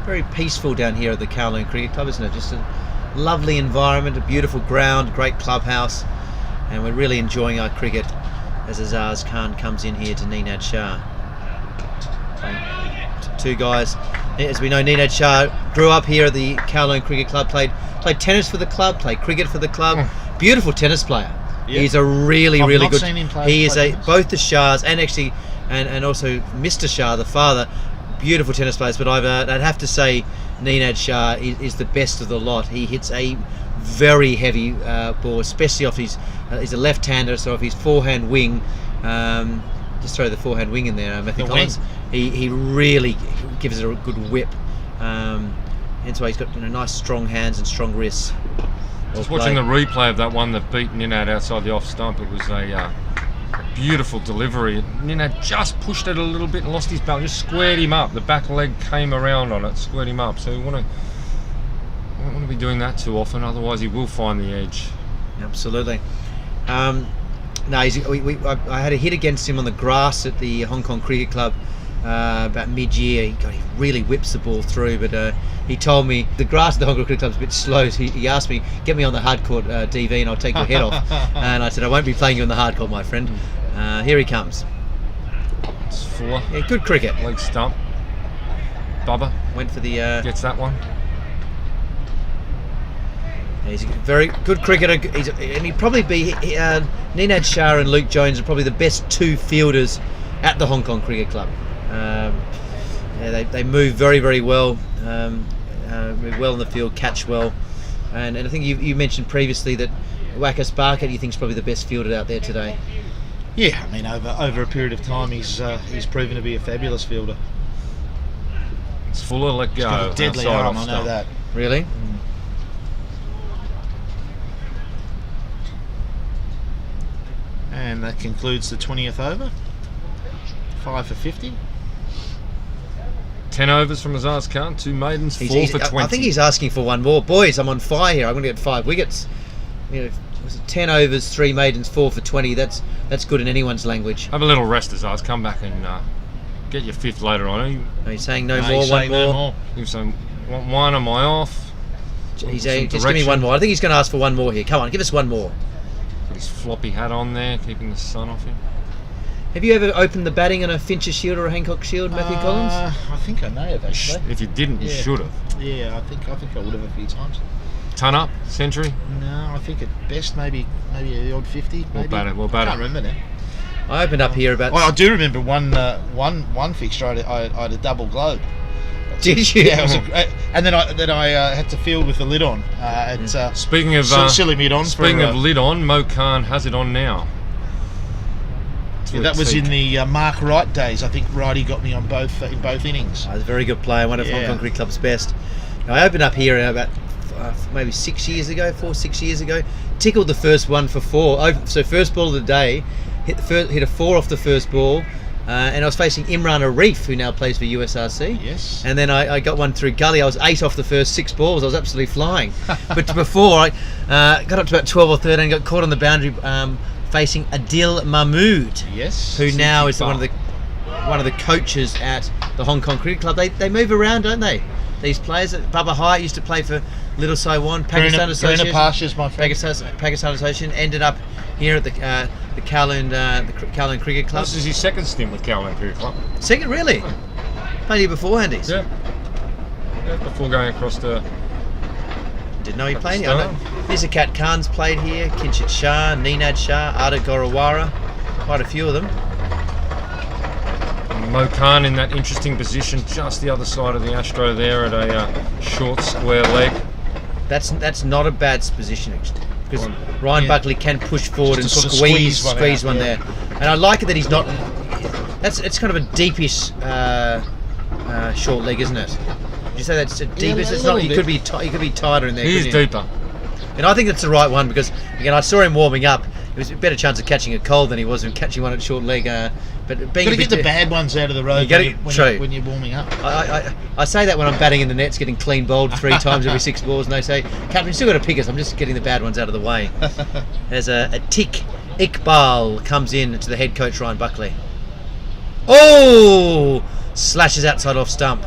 Very peaceful down here at the Kowloon Cricket Club, isn't it? Just a lovely environment, a beautiful ground, great clubhouse, and we're really enjoying our cricket as Azaz Khan comes in here to Ninad Shah. Two guys, as we know, Ninad Shah grew up here at the Kowloon Cricket Club, played tennis for the club, played cricket for the club. Beautiful tennis player. Yep. He's a really good. Seen him play, he is both the Shahs and actually and also Mr. Shah, the father. Beautiful tennis players, but I'd have to say Ninad Shah is the best of the lot. He hits a very heavy ball, especially off his. He's a left-hander, so off his forehand wing. Just throw the forehand wing in there, Matthew Collins. He really gives it a good whip. Hence why he's got nice strong hands and strong wrists. Just watching the replay of that one that beat Ninad outside the off stump, it was a beautiful delivery. Ninad just pushed it a little bit and lost his balance, just squared him up. The back leg came around on it, squared him up. So we don't want to be doing that too often, otherwise he will find the edge. Absolutely. No, I had a hit against him on the grass at the Hong Kong Cricket Club about mid-year. He really whips the ball through, but he told me the grass at the Hong Kong Cricket Club is a bit slow. So he asked me, get me on the hardcourt DV and I'll take your head off. And I said, I won't be playing you on the hardcourt, my friend. Here he comes. It's Fuller. Yeah, good cricket. Leg stump. Bubba went for the gets that one. He's a very good cricketer, and he'd probably be Ninad Shah and Luke Jones are probably the best 2 fielders at the Hong Kong Cricket Club. They move very well, move well in the field, catch well, and I think you mentioned previously that Wakas Barker you think is probably the best fielder out there today. Yeah, I mean over a period of time he's proven to be a fabulous fielder. It's Fuller let go. He's got a deadly arm, I know that. Really? And that concludes the 20th over. 5 for 50. 10 overs from Azaz Khan, 2 maidens, 4 for 20. I think he's asking for one more. Boys, I'm on fire here. I'm going to get 5 wickets. Was it 10 overs, 3 maidens, 4 for 20? That's good in anyone's language. Have a little rest, Azaz. Come back and get your 5th later on. He's saying no more, one more. Give some one on my off. Just give me one more. I think he's going to ask for one more here. Come on, give us one more. Got his floppy hat on there, keeping the sun off him. Have you ever opened the batting on a Fincher Shield or a Hancock Shield, Matthew Collins? I think I may have actually. If you didn't, you should have. Yeah, I think I would have a few times. Ton up, century? No, I think at best maybe the odd 50. Well, maybe. better. I can't remember now. I opened up here about... I do remember one fixture. I had a double globe. Did you? Yeah, it was and then I had to field with the lid on. Speaking of silly mid on. Speaking of lid on, Mo Khan has it on now. Yeah, that was in the Mark Wright days. I think Wrighty got me on in both innings. I was a very good player, one of Hong Kong Cricket Club's best. Now, I opened up here about maybe 6 years ago, 6 years ago. Tickled the first one for 4. So first ball of the day, hit a 4 off the first ball. And I was facing Imran Arif, who now plays for USRC. Yes. And then I got one through gully. I was 8 off the first 6 balls. I was absolutely flying. But before, I got up to about 12 or 13, got caught on the boundary facing Adil Mahmood. Yes. Who now is one of the coaches at the Hong Kong Cricket Club. They move around, don't they? These players. Bubba Hyatt used to play for Little Saiwan, Pakistan Association. Greener Pastures, my friend. Pakistan Association. Ended up here at the Kowloon Cricket Club. This is his second stint with Kowloon Cricket Club. Second, really? Played here beforehand, he's. Yeah. Before going across to... Didn't know he played here. Nizakat Khan's played here, Kinshit Shah, Ninad Shah, Arda Gorawara, quite a few of them. Mo Khan in that interesting position, just the other side of the Astro there at a short square leg. That's not a bad position, because Ryan Buckley can push forward and sort of squeeze one there. And I like it that he's not. It's kind of a deepish short leg, isn't it? Did you say that's a deepish? It's not. He could be tighter in there. He is deeper. And I think that's the right one, because again I saw him warming up. It was a better chance of catching a cold than he was of catching one at short leg. But being got to get the bad ones out of the road when you're warming up. I say that when I'm batting in the nets, getting clean bowled 3 times every 6 balls, and they say, "Captain, you still got to pick us. I'm just getting the bad ones out of the way." There's a tick. Iqbal comes in to the head coach Ryan Buckley. Oh! Slashes outside off stump.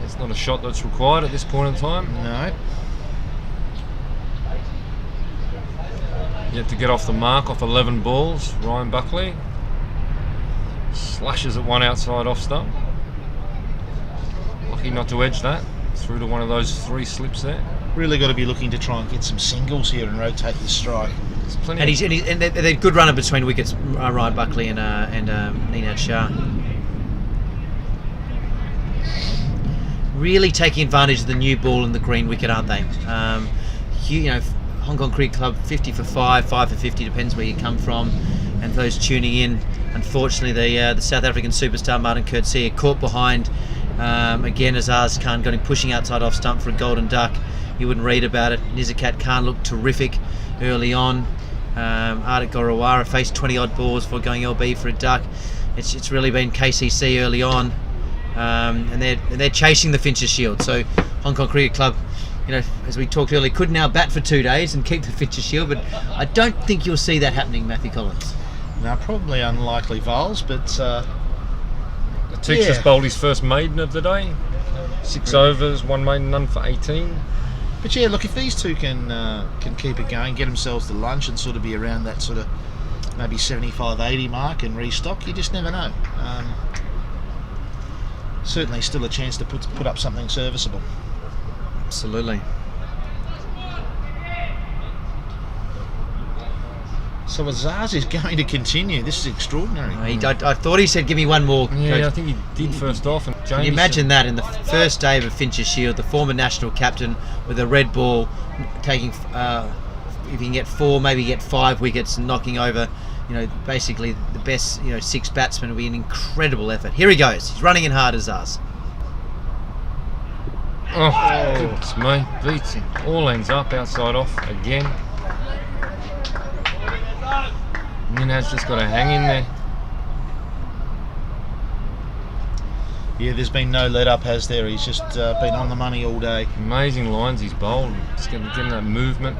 It's not a shot that's required at this point in time. No. Yet to get off the mark off 11 balls, Ryan Buckley slashes at one outside off stump. Lucky not to edge that through to one of those 3 slips there. Really got to be looking to try and get some singles here and rotate the strike. And they're good runner between wickets, Ryan Buckley and Ninad Shah. Really taking advantage of the new ball and the green wicket, aren't they? Hong Kong Cricket Club 50 for 5, 5 for 50, depends where you come from. And for those tuning in, unfortunately the South African superstar Martin Coetzee caught behind again. Azaz Khan got him pushing outside off stump for a golden duck. You wouldn't read about it. Nizakat Khan looked terrific early on. Arda Gorawara faced 20 odd balls before going LB for a duck. It's really been KCC early on, and they're chasing the Fincher Shield. So Hong Kong Cricket Club, as we talked earlier, could now bat for 2 days and keep the Fincher Shield, but I don't think you'll see that happening, Matthew Collins. No, probably unlikely, Vols, but Teacher's bowled his first maiden of the day. 6 overs, 1 maiden, none for 18. But yeah, look, if these two can keep it going, get themselves to lunch and sort of be around that sort of maybe 75-80 mark and restock, you just never know. Certainly still a chance to put up something serviceable. Absolutely. So Azaz is going to continue. This is extraordinary. I thought he said, "Give me one more." Yeah, I think he did first off. And can you imagine that in the first day of a Fincher Shield, the former national captain with a red ball, taking if he can get 4, maybe get 5 wickets, and knocking over, basically the best, 6 batsmen, will be an incredible effort. Here he goes. He's running in hard, Azaz. Oh, goodness me! Beats him. All ends up outside off again. Ninad's just got to hang in there. Yeah, there's been no let up, has there? He's just been on the money all day. Amazing lines he's bowled. Just getting that movement.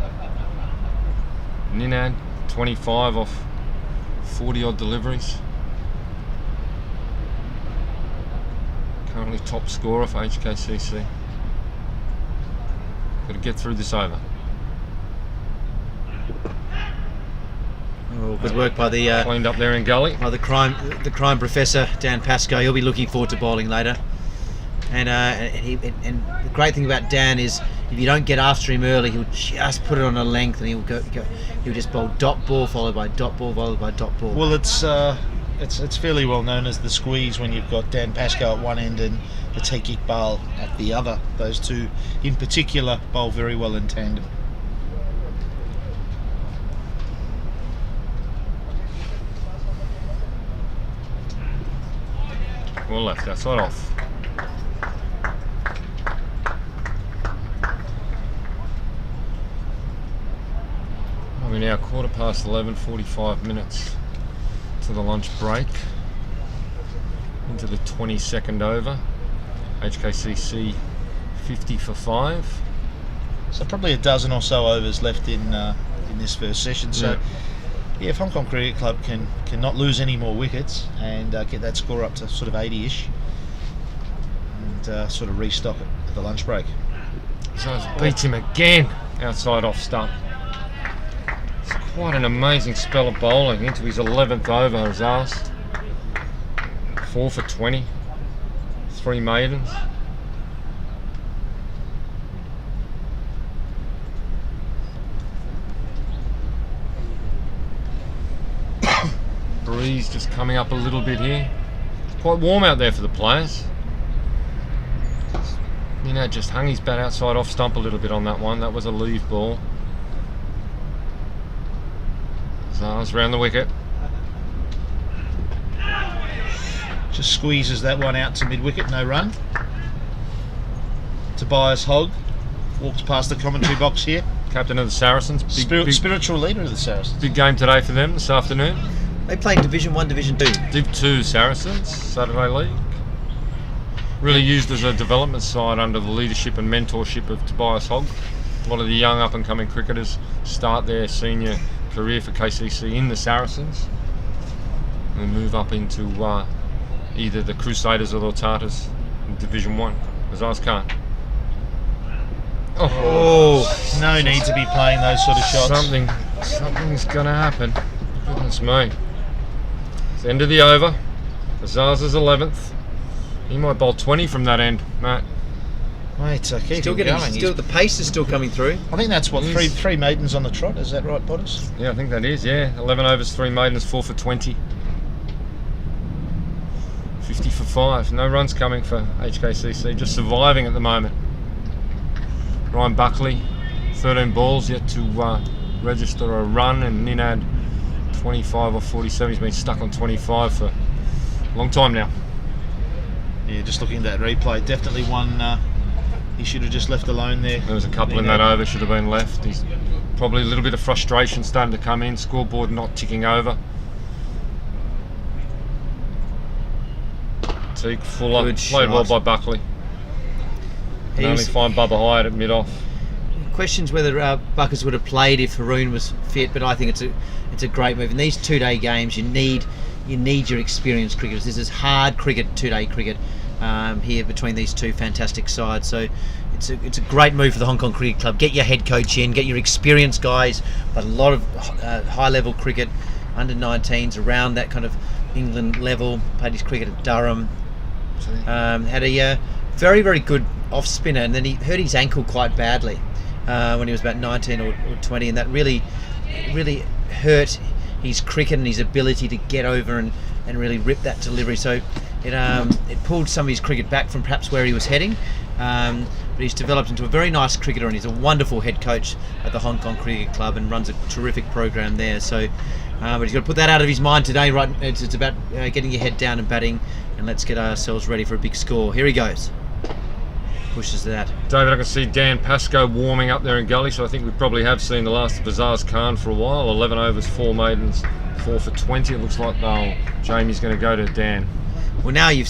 Ninad, 25 off 40 odd deliveries. Currently top scorer for HKCC. Got to get through this over. Oh, good work by the cleaned up there in gully. By the crime professor Dan Pascoe. He'll be looking forward to bowling later. And the great thing about Dan is if you don't get after him early, he'll just put it on a length, and he'll just bowl dot ball followed by dot ball followed by dot ball. Well, it's fairly well known as the squeeze when you've got Dan Pascoe at one end and the Atiq Iqbal at the other. Those two in particular bowl very well in tandem. Well left, outside off. We're now 11:15, 45 minutes to the lunch break. Into the 22nd over. HKCC 50 for 5. So probably a dozen or so overs left in this first session. So yeah, if Hong Kong Cricket Club can not lose any more wickets and get that score up to sort of 80-ish and sort of restock it at the lunch break. So beats him again outside off stump. It's quite an amazing spell of bowling into his 11th over, Azaz. 4 for 20, 3 maidens. Breeze just coming up a little bit here. It's quite warm out there for the players. You know, just hung his bat outside off stump a little bit on that one. That was a leave ball. Zars round the wicket. Just squeezes that one out to mid-wicket, no run. Tobias Hogg walks past the commentary box here. Captain of the Saracens. Spiritual leader of the Saracens. Big game today for them this afternoon. They played Division 1, Division 2. Div 2 Saracens, Saturday League. Really used as a development side under the leadership and mentorship of Tobias Hogg. A lot of the young up-and-coming cricketers start their senior career for KCC in the Saracens and move up into either the Crusaders or the Tartars in Division 1. Azaz Khan. Oh, no need to be playing those sort of shots. Something's going to happen. Goodness me. It's the end of the over. Azaz's 11th. He might bowl 20 from that end, Matt. Mate, keep still going. The pace is still coming through. I think that's what, three maidens on the trot, is that right, Bottas? Yeah, I think that is, yeah. 11 overs, 3 maidens, 4 for 20. 50 for 5. No runs coming for HKCC, just surviving at the moment. Ryan Buckley, 13 balls, yet to register a run, and Ninad 25 or 47. He's been stuck on 25 for a long time now. Yeah, just looking at that replay, definitely one he should have just left alone there. There was a couple in that over, should have been left. He's probably a little bit of frustration starting to come in, scoreboard not ticking over. Teague, Fuller, played well by Buckley. Can only find Bubba Hyatt at mid-off. Questions whether Buckers would have played if Haroon was fit, but I think it's a great move. In these 2-day games, you need your experienced cricketers. This is hard cricket, 2-day cricket here between these two fantastic sides. So it's a great move for the Hong Kong Cricket Club. Get your head coach in, get your experienced guys, but a lot of high-level cricket, under-19s around that kind of England level. Played his cricket at Durham. Had a very, very good off-spinner, and then he hurt his ankle quite badly when he was about 19 or 20, and that really hurt his cricket and his ability to get over and really rip that delivery. So it pulled some of his cricket back from perhaps where he was heading, but he's developed into a very nice cricketer, and he's a wonderful head coach at the Hong Kong Cricket Club and runs a terrific program there. So but he's got to put that out of his mind today. Right, it's about getting your head down and batting, and let's get ourselves ready for a big score. Here he goes. Pushes that. David, I can see Dan Pascoe warming up there in gully, so I think we probably have seen the last of Azaz Khan for a while. 11 overs, 4 maidens, 4 for 20. It looks like Jamie's going to go to Dan. Well, now you've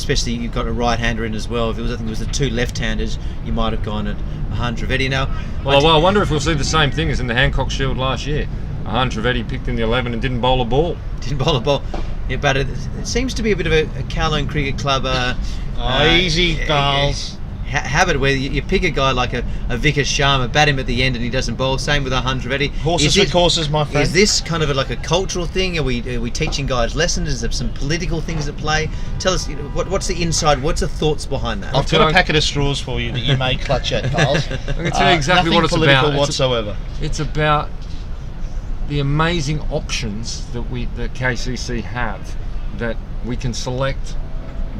got a right-hander in as well. If I think it was the 2 left-handers, you might have gone at Ahan Trivedi now. Well, I wonder if we'll see the same thing as in the Hancock Shield last year. Ahan Trivedi picked in the 11 and didn't bowl a ball. Yeah, but it seems to be a bit of a Kowloon Cricket Club. Easy, Carls. habit where you pick a guy like a Vikas Sharma, bat him at the end and he doesn't bowl. Same with Hunter Trivedi. Horses for courses, my friend. Is this kind of like a cultural thing? Are we teaching guys lessons? Is there some political things at play? Tell us, what's the inside? What's the thoughts behind that? I've got a packet of straws for you that you may clutch at, Carls. I can tell you exactly what it's about. Nothing political whatsoever. It's about the amazing options that the KCC have, that we can select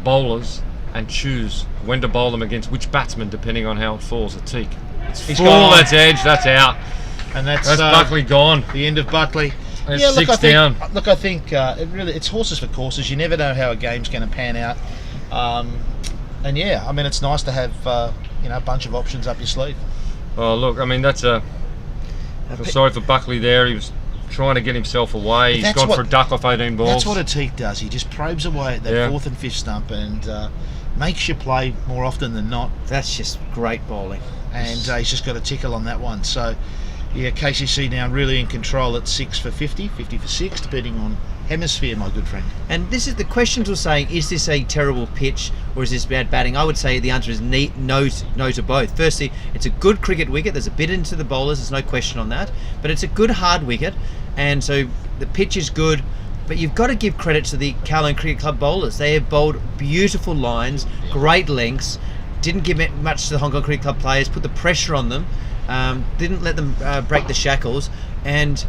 bowlers and choose when to bowl them against which batsman depending on how it falls. A teak. It's full, that's edge, that's out. And that's Buckley gone. The end of Buckley. That's Yeah, look, six down. I think it's horses for courses. You never know how a game's going to pan out. And yeah, I mean, it's nice to have a bunch of options up your sleeve. Oh look, I mean I feel sorry for Buckley there. He was trying to get himself away. He's gone for a duck off 18 balls. That's what a teak does. He just probes away at that fourth and fifth stump and makes you play more often than not. That's just great bowling. And he's just got a tickle on that one. So yeah, KCC now really in control at 6 for 50, 50 for 6, depending on hemisphere, my good friend. And this is the questions were saying, is this a terrible pitch or is this bad batting? I would say the answer is no to both. Firstly, it's a good cricket wicket. There's a bit into the bowlers, there's no question on that. But it's a good hard wicket, and so the pitch is good. But you've got to give credit to the Kowloon Cricket Club bowlers. They have bowled beautiful lines, great lengths, didn't give it much to the Hong Kong Cricket Club players, put the pressure on them, didn't let them break the shackles, and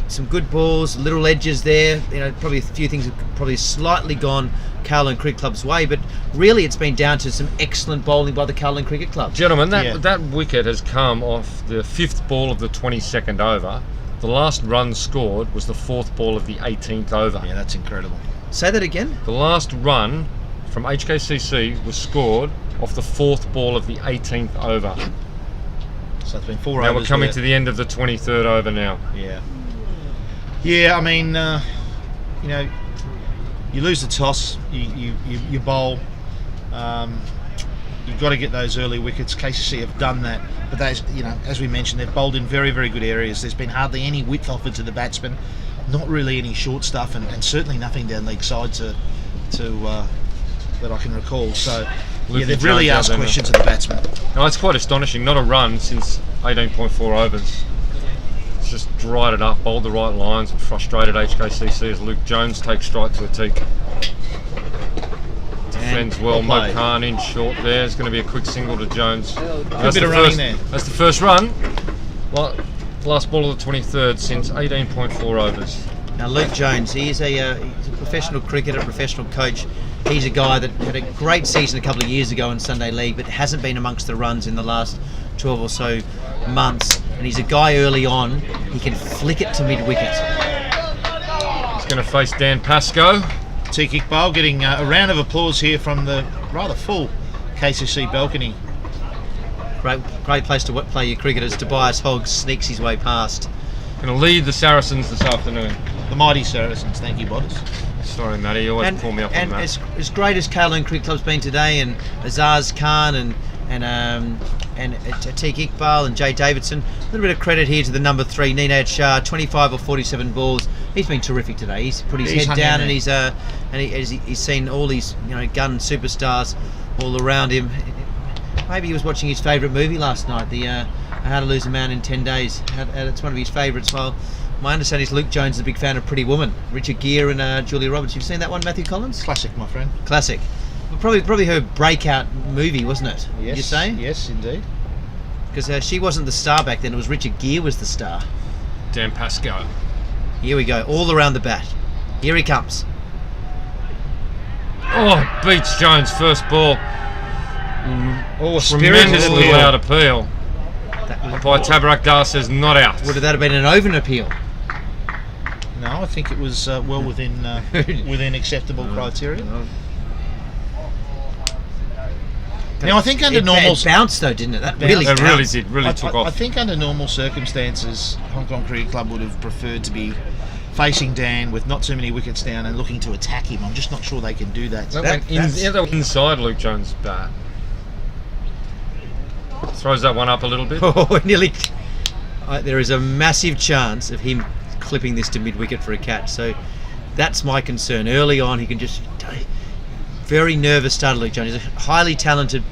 some good balls, little edges there. Probably a few things have probably slightly gone Kowloon Cricket Club's way, but really it's been down to some excellent bowling by the Kowloon Cricket Club. Gentlemen, that wicket has come off the 5th ball of the 22nd over. The last run scored was the 4th ball of the 18th over. Yeah, that's incredible. Say that again? The last run from HKCC was scored off the 4th ball of the 18th over. So it's been 4 now overs. We're coming to the end of the 23rd over now. Yeah, I mean, you lose the toss, you bowl. You've got to get those early wickets. KCC have done that, but as we mentioned, they've bowled in very, very good areas. There's been hardly any width offered to the batsmen, not really any short stuff, and certainly nothing down leg side to that I can recall. So they've really asked questions of the batsmen. No, it's quite astonishing. Not a run since 18.4 overs. It's just dried it up, bowled the right lines, and frustrated HKCC as Luke Jones takes strike to a teak. Defends well. Mo Khan in short there. It's going to be a quick single to Jones. Good bit of running there. That's the first run. Last ball of the 23rd since 18.4 overs. Now Luke Jones, he's a professional cricketer, professional coach. He's a guy that had a great season a couple of years ago in Sunday League, but hasn't been amongst the runs in the last 12 or so months. And he's a guy early on, he can flick it to mid-wicket. He's going to face Dan Pascoe. Teak Iqbal getting a round of applause here from the rather full KCC balcony. Great place to play your cricket as Tobias Hogg sneaks his way past. Going to lead the Saracens this afternoon. The mighty Saracens, thank you, Bodders. Sorry, Matty, you always pull me up on that. And as great as Kowloon Cricket Club's been today, and Azaz Khan and Teak Iqbal and Jay Davidson, a little bit of credit here to the number 3, Ninad Shah, 25 or 47 balls. He's been terrific today. He's put his head down and he's seen all these gun superstars all around him. Maybe he was watching his favourite movie last night, the How to Lose a Man in 10 Days. It's one of his favourites. Well, my understanding is Luke Jones is a big fan of Pretty Woman, Richard Gere and Julia Roberts. You've seen that one, Matthew Collins? Classic, my friend. Classic. Probably her breakout movie, wasn't it? Yes. You say? Yes, indeed. Because she wasn't the star back then. It was Richard Gere was the star. Dan Pascoe. Here we go, all around the bat. Here he comes. Oh, beats Jones first ball. Tremendously loud appeal. By Tabarak Dar says not out. Would that have been an over appeal? No, I think it was well within acceptable criteria. Now I think under normal it bounced though, didn't it? That really bounced. did. Really took off. I think under normal circumstances, Hong Kong Cricket Club would have preferred to be facing Dan with not too many wickets down and looking to attack him. I'm just not sure they can do that. That went inside Luke Jones' bat. Throws that one up a little bit. Oh, nearly. There is a massive chance of him clipping this to mid-wicket for a catch. So that's my concern. Early on, he can just very nervous start. Luke Jones. He's a highly talented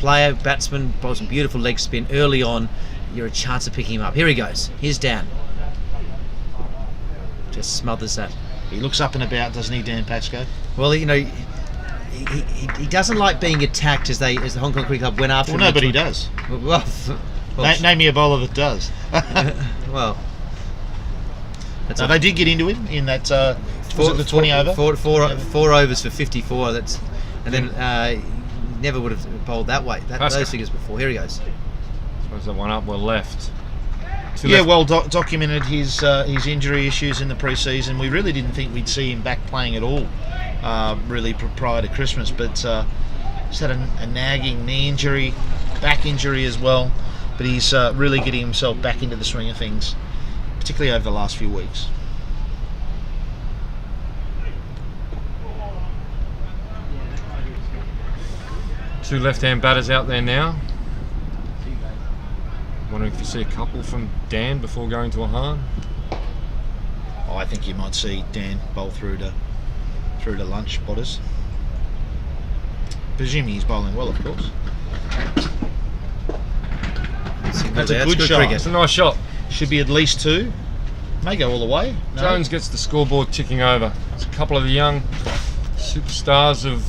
player, batsman, bowls some beautiful leg spin early on, you're a chance of picking him up. Here he goes. Here's Dan. Just smothers that. He looks up and about, doesn't he, Dan Pascoe? Well, you know, he doesn't like being attacked as the Hong Kong Cricket Club went after him. Well, nobody does. Well, Name me a bowler that does. well, So they did get into him in that was it the 20 over? Four overs for 54. That's and then never would have bowled that way. Those figures before. Here he goes. Suppose that one up or left. Yeah, well documented his injury issues in the pre-season. We really didn't think we'd see him back playing at all, really prior to Christmas. But he's had a nagging knee injury, back injury as well. But he's really getting himself back into the swing of things, particularly over the last few weeks. Two left-hand batters out there now. Wondering if you see a couple from Dan before going to a Hahn. Oh, I think you might see Dan bowl through to lunch, Potters. Presuming he's bowling well, of course. That's a good shot. It's a nice shot. Should be at least 2. May go all the way. No. Jones gets the scoreboard ticking over. It's a couple of the young superstars of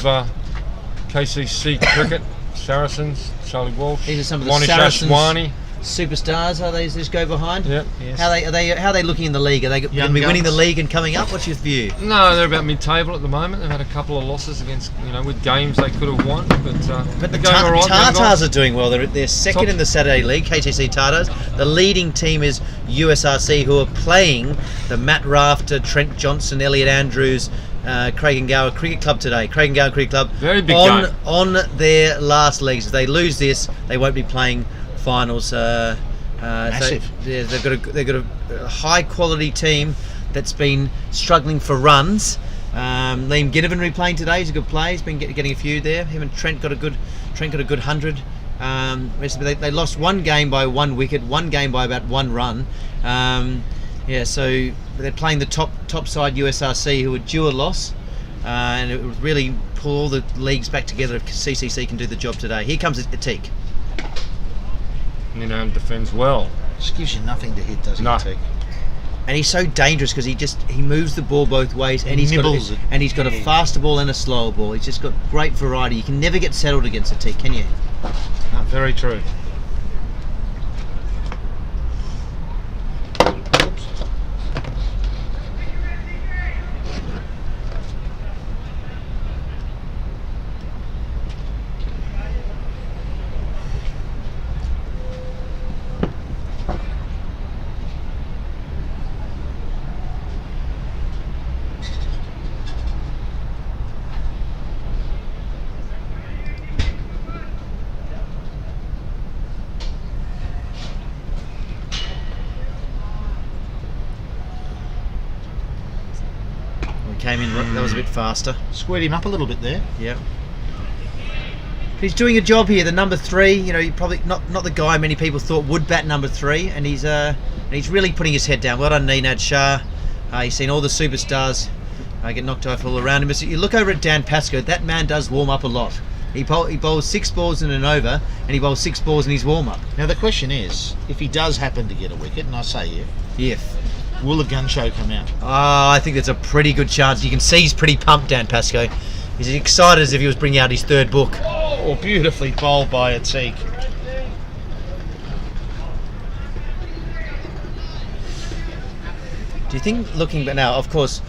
KCC cricket. Saracens, Charlie Walsh. These are some of the Monish Saracens Ashwani. Superstars. Are they just go behind? Yep. Yes. How are they looking in the league? Are they going to be winning the league and coming up? What's your view? No, they're about mid-table at the moment. They've had a couple of losses against, with games they could have won, but the going all right. Tartars are doing well. They're second in the Saturday League, KCC Tartars. The leading team is USRC, who are playing the Matt Rafter, Trent Johnson, Elliot Andrews, Craig and Gower Cricket Club today. Craig and Gower Cricket Club very big game. On their last legs. If they lose this, they won't be playing finals. Massive. So, yeah, they've got a high quality team that's been struggling for runs. Liam Ginnivan replaying today. He's a good player. He's been getting a few there. Him and Trent got a good 100. They lost one game by 1 wicket, one game by about 1 run. So they're playing the top side USRC, who are due a loss, and it would really pull all the leagues back together if CCC can do the job today. Here comes Atik. Defends well. Just gives you nothing to hit, does he? No. And he's so dangerous because he moves the ball both ways, and he's got a faster ball and a slower ball. He's just got great variety. You can never get settled against Atik, can you? No, very true. Came in, that was a bit faster. Squared him up a little bit there. Yep. He's doing a job here. The number 3, probably not the guy many people thought would bat number 3, and he's really putting his head down. Well done, Neenad Shah. He's seen all the superstars get knocked off all around him. But you look over at Dan Pascoe. That man does warm up a lot. He bowls 6 balls in an over, and he bowls 6 balls in his warm up. Now the question is, if he does happen to get a wicket, and I say if. Will the gun show come out? I think there's a pretty good chance. You can see he's pretty pumped, Dan Pascoe. He's excited as if he was bringing out his 3rd book. Oh, beautifully bowled by Atik. Do you think, looking back now, of course,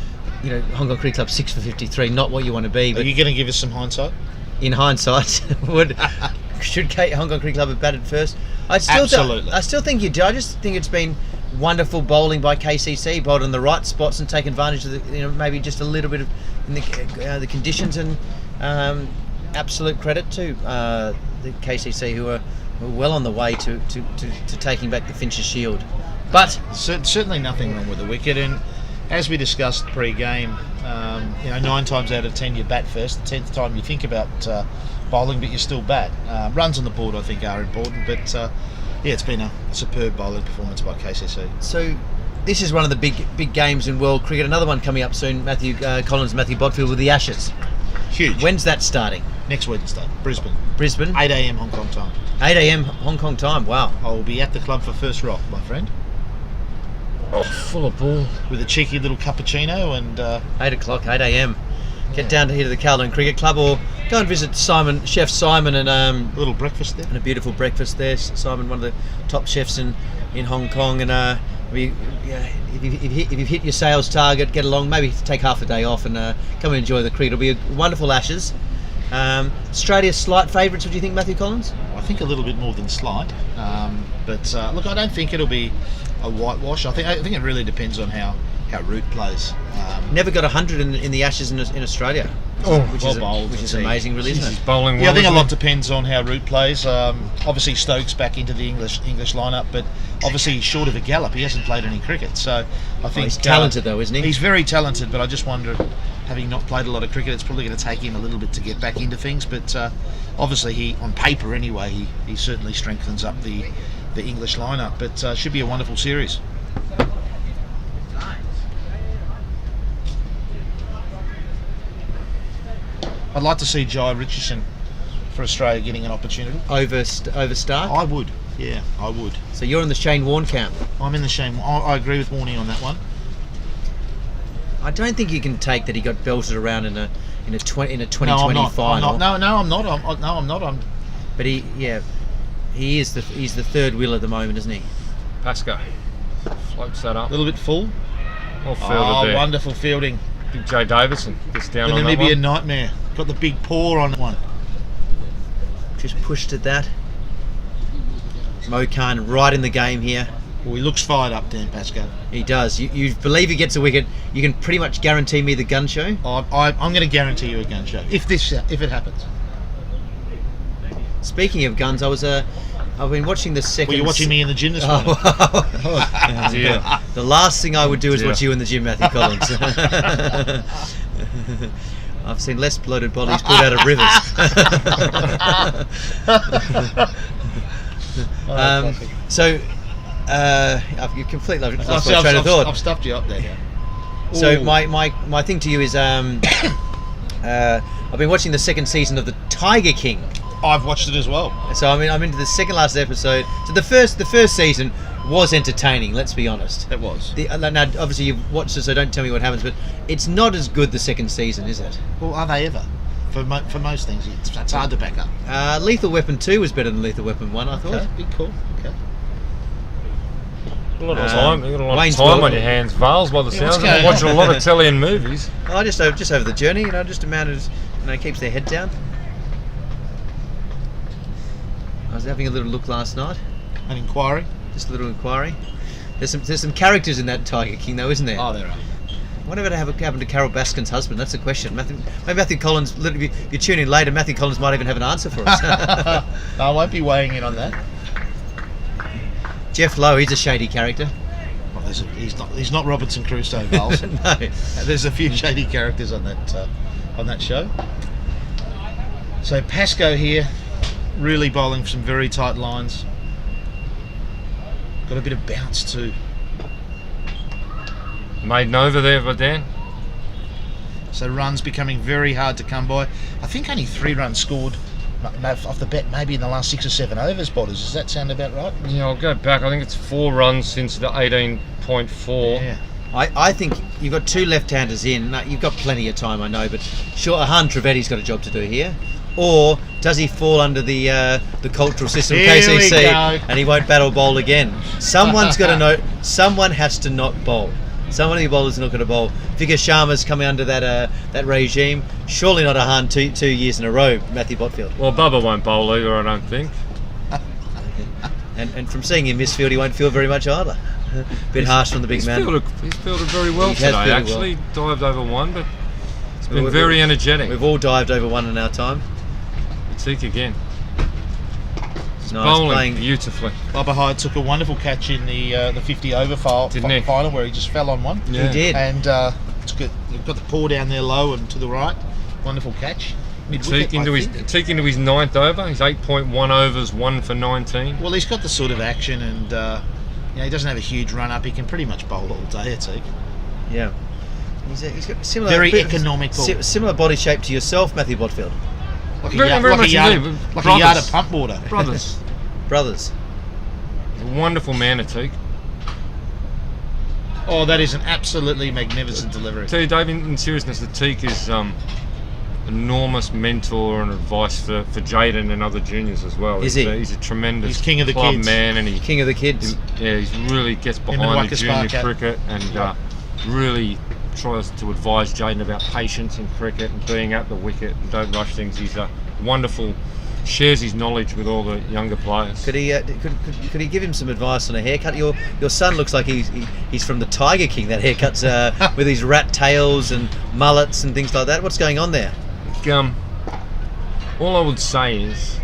Hong Kong Cricket Club 6 for 53, not what you want to be. But are you going to give us some hindsight? In hindsight, should Hong Kong Cricket Club have batted first? Absolutely. I still think you do. I just think it's been wonderful bowling by KCC, bowled in the right spots and taken advantage of maybe just a little bit of the conditions, and absolute credit to the KCC, who are well on the way to taking back the Fincher Shield. But certainly nothing wrong with the wicket, and as we discussed pre-game, 9 times out of 10 you bat first. The 10th time you think about bowling, but you still bat. Runs on the board, I think, are important, but it's been a superb bowling performance by KCC. So this is one of the big games in world cricket. Another one coming up soon. Matthew Collins, Matthew Botfield with the Ashes. Huge. When's that starting? Next Wednesday, Brisbane. 8 a.m. Hong Kong time. 8 a.m. Hong Kong time. Wow. I will be at the club for first rock, my friend. Oh, full of ball. With a cheeky little cappuccino and... 8 o'clock, 8 a.m. Get down to here to the Kowloon Cricket Club, or go and visit Chef Simon, and a little breakfast there. And a beautiful breakfast there. Simon, one of the top chefs in Hong Kong, and if you've hit your sales target, get along. Maybe take half a day off and come and enjoy the cricket. It'll be a wonderful Ashes. Australia's slight favourites. What do you think, Matthew Collins? I think a little bit more than slight, but look, I don't think it'll be a whitewash. I think it really depends on how Root plays. Never got 100 in the Ashes in Australia, which is amazing, really, isn't it? Bowling I think a lot depends on how Root plays. Obviously, Stokes back into the English lineup, but obviously short of a Gallop, he hasn't played any cricket. So I think he's talented, though, isn't he? He's very talented, but I just wonder, having not played a lot of cricket, it's probably going to take him a little bit to get back into things. But obviously, he, on paper anyway, he certainly strengthens up the English lineup. But should be a wonderful series. I'd like to see Jai Richardson for Australia getting an opportunity. Over Stark? I would, yeah, I would. So you're in the Shane Warne camp? I'm in the Shane. I agree with Warney on that one. I don't think you can take that he got belted around in a 2020 final. No, I'm not. But he's the third wheel at the moment, isn't he? Pascoe floats that up. A little bit full. Well fielded there. Wonderful fielding. Big Jay Davison gets down on that one. The Namibian nightmare. Got the big paw on that one. Just pushed at that. Mo Khan right in the game here. Well, he looks fired up, Dan Pascoe. He does. You believe he gets a wicket, you can pretty much guarantee me the gun show? I'm going to guarantee you a gun show, if it happens. Speaking of guns, I've been watching the second... Well, you're watching me in the gym this morning. Yeah. The last thing I would do is watch you in the gym, Matthew Collins. I've seen less bloated bodies pulled out of rivers. I've completely lost my train of thought. I've stuffed you up there now. So my thing to you is I've been watching the second season of the Tiger King. I've watched it as well. So I'm into the second last episode. So the first season was entertaining. Let's be honest. It was. Now obviously you've watched it, so don't tell me what happens. But it's not as good the second season, is it? Well, are they ever? For most things, it's hard to back up. Lethal Weapon 2 was better than Lethal Weapon 1, I thought. Okay, big call. Okay. A lot of time. You've got a lot of time on your hands, Vales, by the sounds of it. Watching a lot of telly and movies. Oh, just over the journey, just a man who keeps their head down. I was having a little look last night. An inquiry? Just a little inquiry. There's some characters in that Tiger King, though, isn't there? Oh, there are. Whatever happened to Carol Baskin's husband? That's the question. Matthew Collins, if you tune in later, Matthew Collins might even have an answer for us. No, I won't be weighing in on that. Jeff Lowe, he's a shady character. Well, he's not Robinson Crusoe, Vales. No. There's a few shady characters on that show. So Pascoe here, really bowling some very tight lines. Got a bit of bounce too. Maiden over there for Dan. So runs becoming very hard to come by. I think only 3 runs scored off the bat, maybe in the last 6 or 7 overs, Botters. Does that sound about right? Yeah, I'll go back. I think it's 4 runs since the 18.4. Yeah. I think you've got 2 left-handers in. Now, you've got plenty of time, I know, but sure, Ahan Trivedi's got a job to do here. Or does he fall under the cultural system of KCC and he won't battle bowl again? Someone's got to know. Someone has to not bowl. Someone of the bowlers are not going to bowl. Vikas Sharma's coming under that regime. Surely not Ahan 2 years in a row, Matthew Botfield. Well, Bubba won't bowl either, I don't think. And from seeing him misfield, he won't feel very much either. Bit harsh from the big man. He's fielded very well today, actually. Well. Dived over 1, but it's been very energetic. We've all dived over 1 in our time. Seek again. Nice, bowling playing beautifully. Bubba Hyde took a wonderful catch in the 50 over final where he just fell on one. Yeah. He did. And got the paw down there low and to the right. Wonderful catch. Teak into his 9th over. He's 8.1 overs, 1 for 19. Well, he's got the sort of action, and he doesn't have a huge run up. He can pretty much bowl all day, Teak. Yeah. He's got similar, very economical. Similar body shape to yourself, Matthew Botfield. Like a Very, yard, very like much a yard, indeed. like a Brothers. yard of pump water. Brothers. Brothers. He's a wonderful man, Atik. Oh, that is an absolutely magnificent delivery. Tell you, Dave, in seriousness, Atik is enormous mentor and advice for Jaden and other juniors as well. Is he? He's a tremendous He's king of the club kids. man, and King of the kids. he really gets and behind the Waka junior Spark, cricket and really tries to advise Jaden about patience in cricket and being at the wicket and don't rush things. He's a wonderful, shares his knowledge with all the younger players. Could he could he give him some advice on a haircut? Your son looks like he's from the Tiger King. That haircut's with his rat tails and mullets and things like that. What's going on there? All I would say is,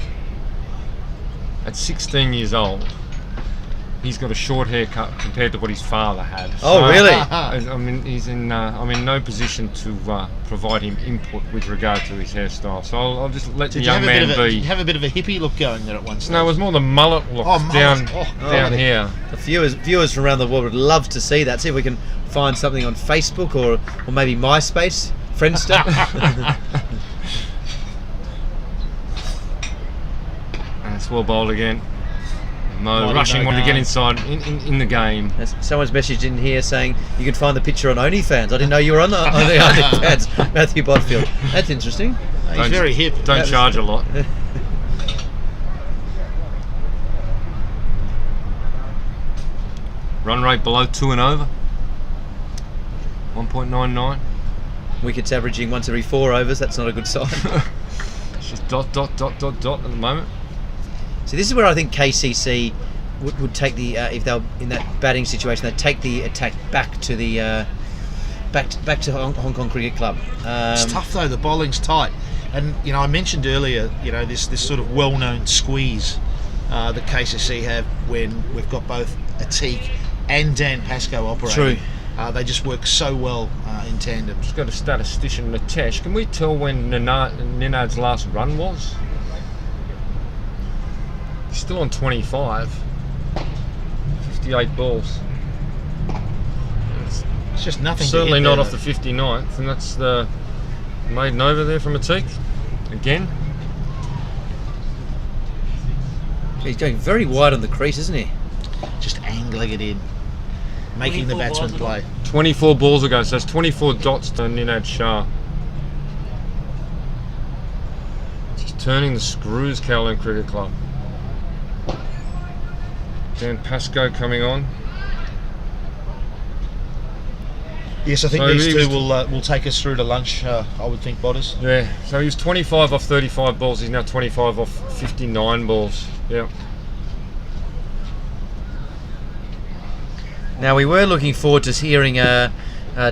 at 16 years old, he's got a short haircut compared to what his father had. Oh, really? I mean, he's in. I'm in no position to provide him input with regard to his hairstyle. So I'll just let the young man be. Did you have a bit of a hippie look going there at one stage? No, it was more the mullet look down here. The viewers from around the world would love to see that. See if we can find something on Facebook or maybe MySpace, Friendster. And it's well bowled again. Mo rushing on to get inside in the game. Someone's messaged in here saying you can find the picture on OnlyFans. I didn't know you were on the OnlyFans, Matthew Bodfield. That's interesting. He's very hip. Don't charge a lot. Run rate below 2 and over. 1.99. Wickets averaging once every 4 overs. That's not a good sign. It's just dot at the moment. So this is where I think KCC would take the if they were in that batting situation, they'd take the attack back to the back to Hong Kong Cricket Club. It's tough though. The bowling's tight, and I mentioned earlier, this sort of well-known squeeze that KCC have when we've got both Atik and Dan Pascoe operating. True. They just work so well in tandem. Just got a statistician, Nitesh. Can we tell when Ninad's last run was? He's still on 25. 58 balls. It's just nothing. Certainly to hit not there, off the 59th, and that's the maiden over there from Atik again. He's going very wide on the crease, isn't he? Just angling it in, making the batsman play. 24 balls ago, so that's 24 dots to Ninad Shah. He's turning the screws, Kowloon Cricket Club. Dan Pascoe coming on. Yes, I think these two will take us through to lunch. I would think, Bodders. Yeah. So he was 25 off 35 balls. He's now 25 off 59 balls. Yeah. Now we were looking forward to hearing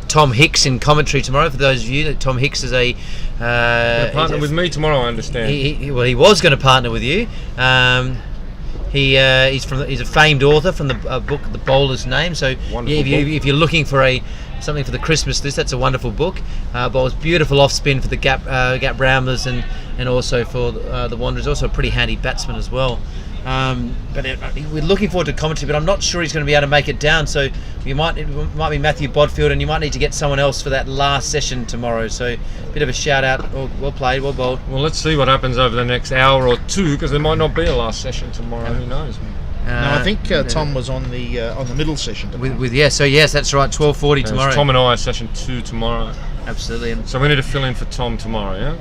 Tom Hicks in commentary tomorrow. For those of you, that Tom Hicks is a partner with me tomorrow, I understand. He was going to partner with you. He's a famed author from the book The Bowler's Name. So if you're looking for something for the Christmas list, that's a wonderful book. Bowls beautiful off spin for the Gap Ramblers and also for the Wanderers. Also a pretty handy batsman as well. But we're looking forward to commentary, but I'm not sure he's going to be able to make it down. So it might be Matthew Bodfield, and you might need to get someone else for that last session tomorrow. So a bit of a shout out. Well played, well bowled. Well, let's see what happens over the next hour or two, because there might not be a last session tomorrow. Who knows? No, I think Tom was on the middle session. Yes, that's right. 12:40 tomorrow. It's Tom and I session 2 tomorrow. Absolutely. So we need to fill in for Tom tomorrow, yeah.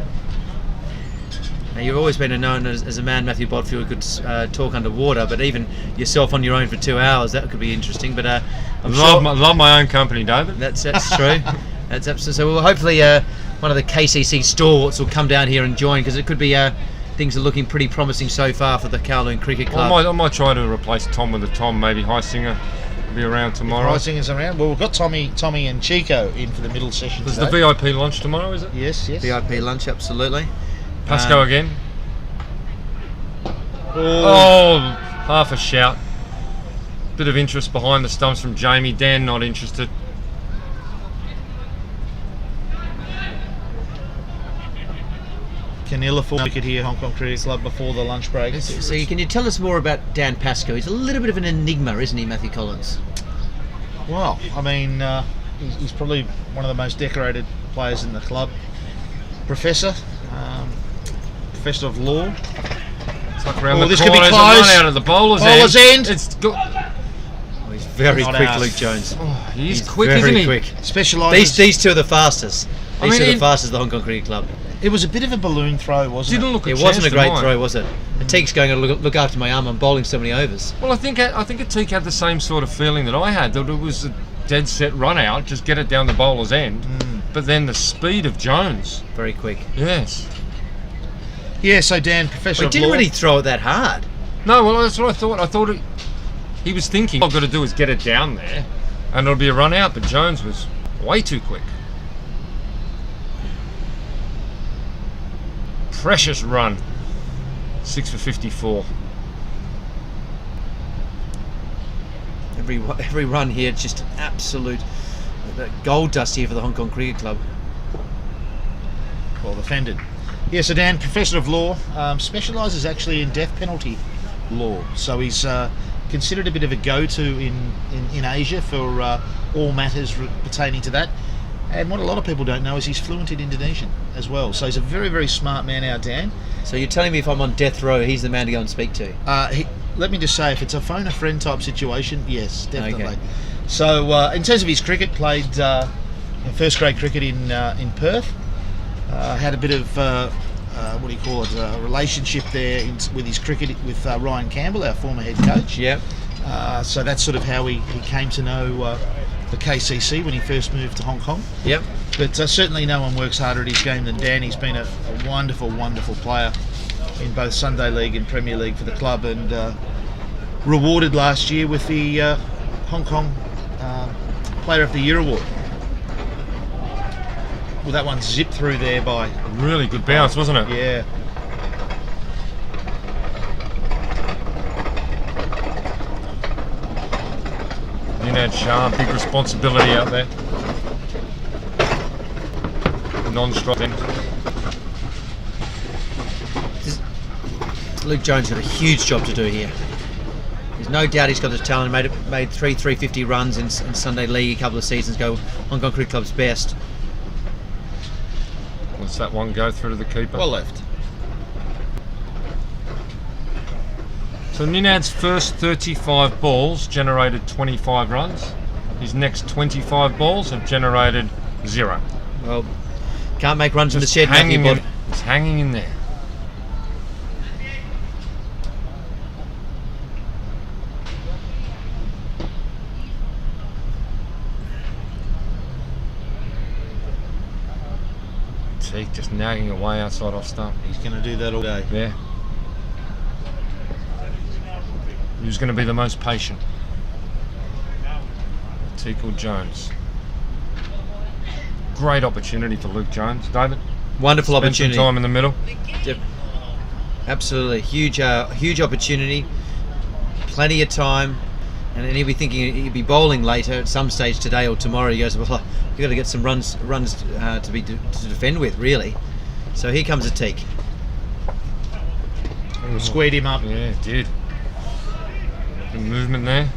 Now, you've always been known as a man, Matthew Bodfield, who could talk underwater, but even yourself on your own for 2 hours, that could be interesting. But I'm sure love my own company, David. That's true. That's absolutely. So well, hopefully one of the KCC stalwarts will come down here and join, because it could be things are looking pretty promising so far for the Kowloon Cricket Club. I might try to replace Tom with a Tom. Maybe Highsinger will be around tomorrow. Highsinger's around. Well, we've got Tommy and Chico in for the middle session. There's today. the VIP lunch tomorrow, is it? Yes. VIP lunch, absolutely. Pascoe again. Oh, half a shout. Bit of interest behind the stumps from Jamie. Dan not interested. Canilla full wicket here, Hong Kong Cricket Club before the lunch break. So can you tell us more about Dan Pascoe? He's a little bit of an enigma, isn't he, Matthew Collins? Well, I mean, he's probably one of the most decorated players in the club. Professor, Professor of Law. It's like around the this corner, could be there's a run close. out of the bowler's End. It's good. Oh, he's very Not quick, out. Luke Jones. Oh, he's quick, very isn't he? quick. Specialises. These two are the fastest. These two are mean, the fastest of the Hong Kong Cricket Club. It was a bit of a balloon throw, wasn't it? Didn't look a It chance wasn't a to great mine. throw, was it? Atik's going to look after my arm. I'm bowling so many overs. Well, I think Atik had the same sort of feeling that I had, that it was a dead set run out, just get it down the bowler's end. But then the speed of Jones. Very quick. Yes. Yeah, so Dan, Professor He of didn't Law. really throw it that hard. No, well, that's what I thought. I thought he was thinking, all I've got to do is get it down there, and it'll be a run out, but Jones was way too quick. Precious run. 6 for 54. Every run here, it's just an absolute gold dust here for the Hong Kong Cricket Club. Well defended. Yeah, so Dan, Professor of Law, specialises actually in death penalty law. So he's considered a bit of a go-to in Asia for all matters pertaining to that. And what a lot of people don't know is he's fluent in Indonesian as well. So he's a very, very smart man, our Dan. So you're telling me if I'm on death row, he's the man to go and speak to? Let me just say, if it's a phone a friend type situation, yes, definitely. Okay. So in terms of his cricket, played first grade cricket in Perth. Had a bit of what do you call it? A relationship there with his cricket with Ryan Campbell, our former head coach. Yep. So that's sort of how he came to know the KCC when he first moved to Hong Kong. Yep. But certainly no one works harder at his game than Dan. He's been a wonderful, wonderful player in both Sunday League and Premier League for the club, and rewarded last year with the Hong Kong Player of the Year award. Well, that one zipped through there by... Really good bounce, wasn't it? Yeah. Ninad Shah, big responsibility out there. Non-strike end. Luke Jones got a huge job to do here. There's no doubt he's got the talent. Made 350 runs in Sunday League a couple of seasons ago. Hong Kong Cricket Club's best. Let's that one go through to the keeper. Well left. So Ninad's first 35 balls generated 25 runs. His next 25 balls have generated 0. Well, can't make runs in the shed, hanging Matthew. It's hanging in there. Teak just nagging away outside off stump. He's going to do that all day. Yeah. Who's going to be the most patient? Teak or Jones? Great opportunity for Luke Jones. David? Wonderful Spend opportunity. Some time in the middle. Yep. Absolutely. Huge opportunity. Plenty of time. And then he'll be thinking he'll be bowling later at some stage today or tomorrow. He goes, well, you've got to get some runs to defend with, really. So here comes Atik. Squared him up. Yeah, it did. Good movement there.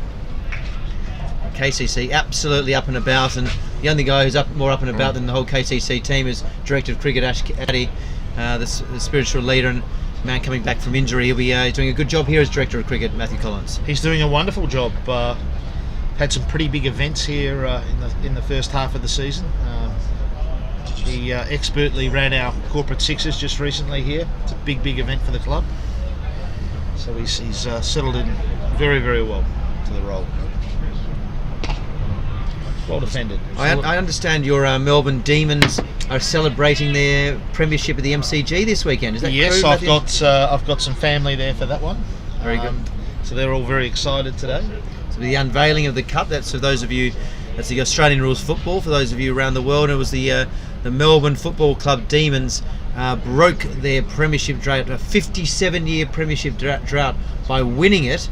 KCC absolutely up and about, and the only guy who's more up and about than the whole KCC team is Director of Cricket Ash Caddy, the spiritual leader and man coming back from injury. He'll be doing a good job here as Director of Cricket, Matthew Collins. He's doing a wonderful job. Had some pretty big events here in the first half of the season. He expertly ran our corporate sixes just recently here. It's a big event for the club. So he's settled in very, very well to the role. Well defended. I understand your Melbourne Demons are celebrating their premiership at the MCG this weekend. Is that yes, true, I've got some family there for that one. Very good. So they're all very excited today. So the unveiling of the cup. That's for those of you. That's the Australian rules football. For those of you around the world, it was the Melbourne Football Club Demons broke their premiership drought, a 57-year premiership drought, by winning it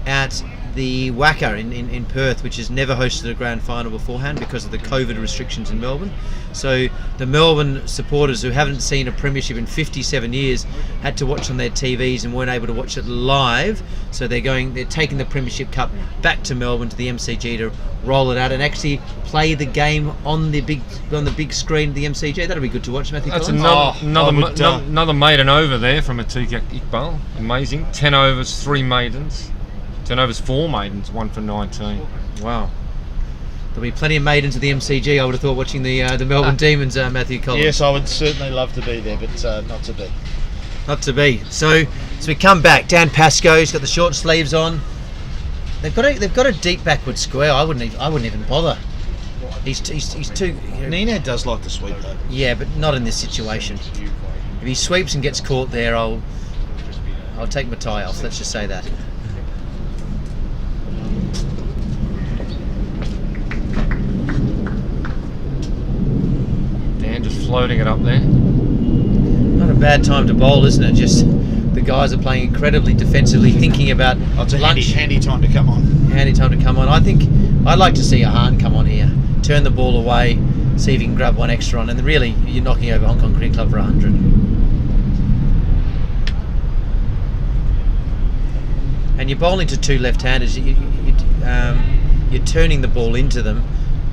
at the WACA in Perth, which has never hosted a grand final beforehand because of the COVID restrictions in Melbourne. So the Melbourne supporters who haven't seen a premiership in 57 years had to watch on their TVs and weren't able to watch it live. So they're taking the Premiership Cup back to Melbourne to the MCG to roll it out and actually play the game on the big screen of the MCG. That'll be good to watch, Matthew. That's Collins. another maiden over there from Atika Iqbal. Amazing. 10 overs, 3 maidens. 10 overs, 4 maidens, 1 for 19. Wow. There'll be plenty of maidens at the MCG, I would have thought, watching the Melbourne Demons, Matthew Collins. Yes, I would certainly love to be there, but not to be. Not to be. So we come back. Dan Pascoe's got the short sleeves on. They've got a deep backward square. I wouldn't even bother. He's too. Nino does like to sweep though. Yeah, but not in this situation. If he sweeps and gets caught there, I'll take my tie off. Let's just say that. Just floating it up there. Not a bad time to bowl, isn't it? Just the guys are playing incredibly defensively, thinking about it's a lunch. handy time to come on. Handy time to come on. I think I'd like to see a Hahn come on here, turn the ball away, see if he can grab one extra on, and then really you're knocking over Hong Kong Cricket Club for 100. And you're bowling to 2 left-handers. You're turning the ball into them.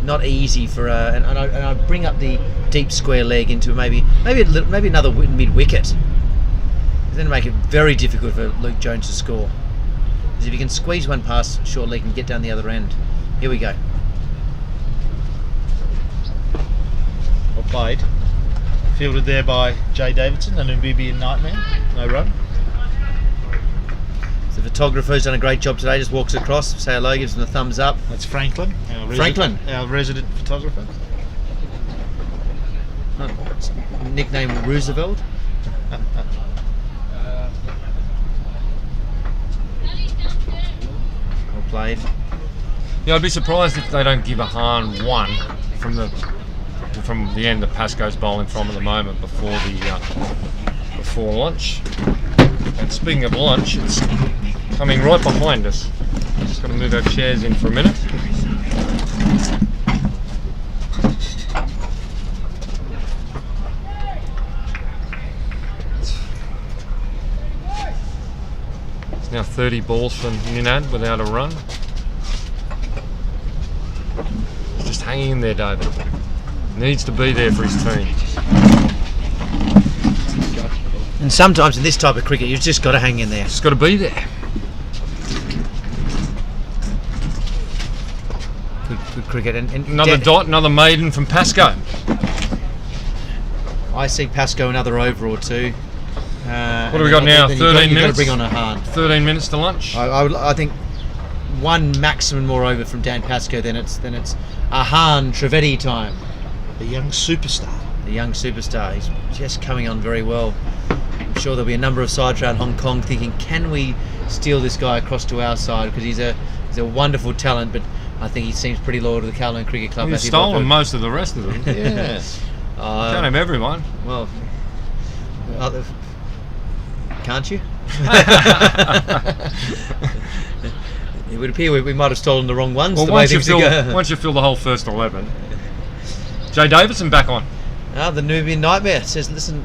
Not easy for and I bring up the deep square leg into maybe another mid wicket. Then make it very difficult for Luke Jones to score. Because if you can squeeze one past short leg and get down the other end. Here we go. Well played. Fielded there by Jay Davidson, the Namibian nightmare. No run. The photographer's done a great job today. Just walks across, say hello, gives them the thumbs up. That's Franklin. Our resident photographer. Nickname Roosevelt. Well played. Yeah, I'd be surprised if they don't give a Hahn 1 from the end that Pascoe's bowling from at the moment before lunch. And speaking of lunch, it's coming right behind us. Just got to move our chairs in for a minute. It's now 30 balls for Ninad without a run. He's just hanging in there, David. Needs to be there for his team. And sometimes in this type of cricket, you've just got to hang in there. Just got to be there. Good cricket. And another maiden from Pascoe. I see Pascoe another over or two. What do we got now? 13 minutes. Got to bring on a Hahn. 13 minutes to lunch. I think one maximum more over from Dan Pascoe. Then it's a Hahn Trivedi time. The young superstar. He's just coming on very well. I'm sure there'll be a number of sides around Hong Kong thinking, can we steal this guy across to our side? Because he's a wonderful talent, but I think he seems pretty loyal to the Kowloon Cricket Club. He's stolen most of the rest of them. Yeah. Can't have everyone. Well, can't you? It would appear we might have stolen the wrong ones. Well, once you fill the whole first 11. Jay Davidson back on. The Nubian Nightmare says, listen,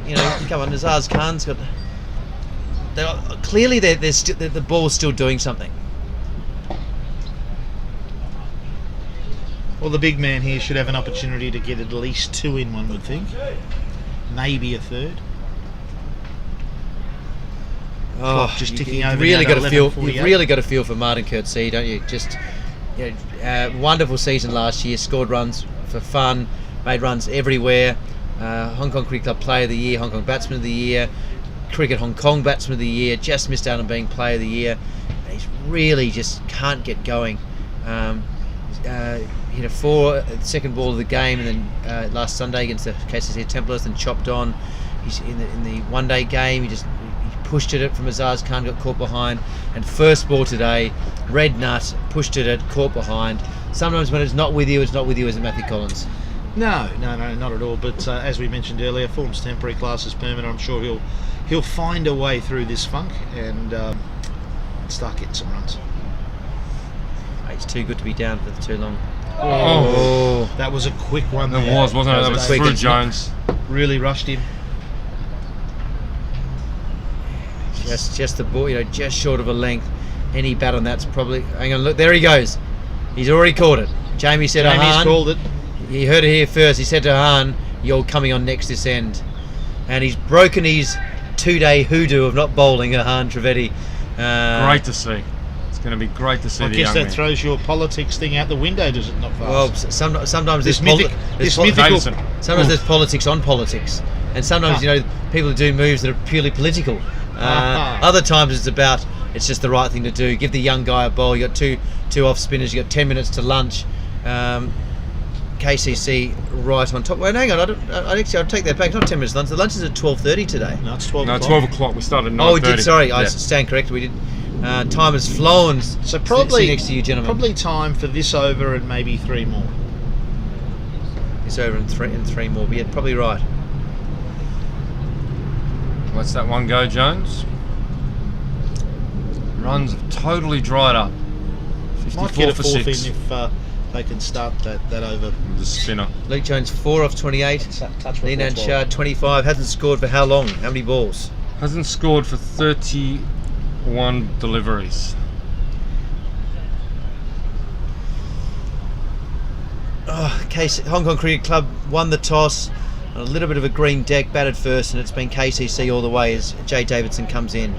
come on, Azaz Khan's got... Clearly the ball's still doing something. Well, the big man here should have an opportunity to get at least 2 in, one would think. Maybe a third. Just ticking over. You've really got to feel for Martin Coetzee, don't you? Just wonderful season last year. Scored runs for fun, made runs everywhere. Hong Kong Cricket Club Player of the Year, Hong Kong Batsman of the Year, Cricket Hong Kong Batsman of the Year. Just missed out on being Player of the Year. He's really just can't get going. Hit a 4 at the second ball of the game, and then last Sunday against the KCC Templars, and chopped on. He's in the one-day game. He pushed it from Azaz Khan, got caught behind, and first ball today, red nut, pushed it, caught behind. Sometimes when it's not with you, isn't it, Matthew Collins? No, not at all. But as we mentioned earlier, form's temporary, class is permanent. I'm sure he'll find a way through this funk and start getting some runs. He's too good to be down for too long. Oh, that was a quick one. It was, wasn't it? That was through Jones. Really rushed him. Just the ball, just short of a length. Any bat on that's probably. Hang on, look, there he goes. He's already caught it. Jamie said, Jamie's called it. He heard it here first. He said to Hahn, "You're coming on next this end," and he's broken his 2-day hoodoo of not bowling. Hahn Trivedi. Great to see. It's going to be great to see. I the guess young that man. throws your politics thing out the window, does it not? Fast? Well, sometimes this there's mythical. Sometimes there's politics on politics, and sometimes people do moves that are purely political. Other times it's just the right thing to do. Give the young guy a bowl. You got two off spinners. You got 10 minutes to lunch. KCC right on top. Well, hang on. I'll take that back. Not 10 minutes lunch. The lunch is at 12:30 today. No, it's 12 No, o'clock. 12 o'clock. We started at 9:30. Oh, we did. Sorry, I Yeah. stand corrected. We did. Time has flown. So probably next to you, gentlemen. Probably time for this over and maybe 3 more. It's over in three more. But yeah, probably right. Let's that one go, Jones. Runs have totally dried up. 54 Might get a for fourth 6. in if they can start that over. The spinner. Luke Jones 4 off 28. Neenad Shah 25. Hasn't scored for how long? How many balls? Hasn't scored for 31 deliveries. Hong Kong Cricket Club won the toss. A little bit of a green deck, batted first, and it's been KCC all the way as Jay Davidson comes in.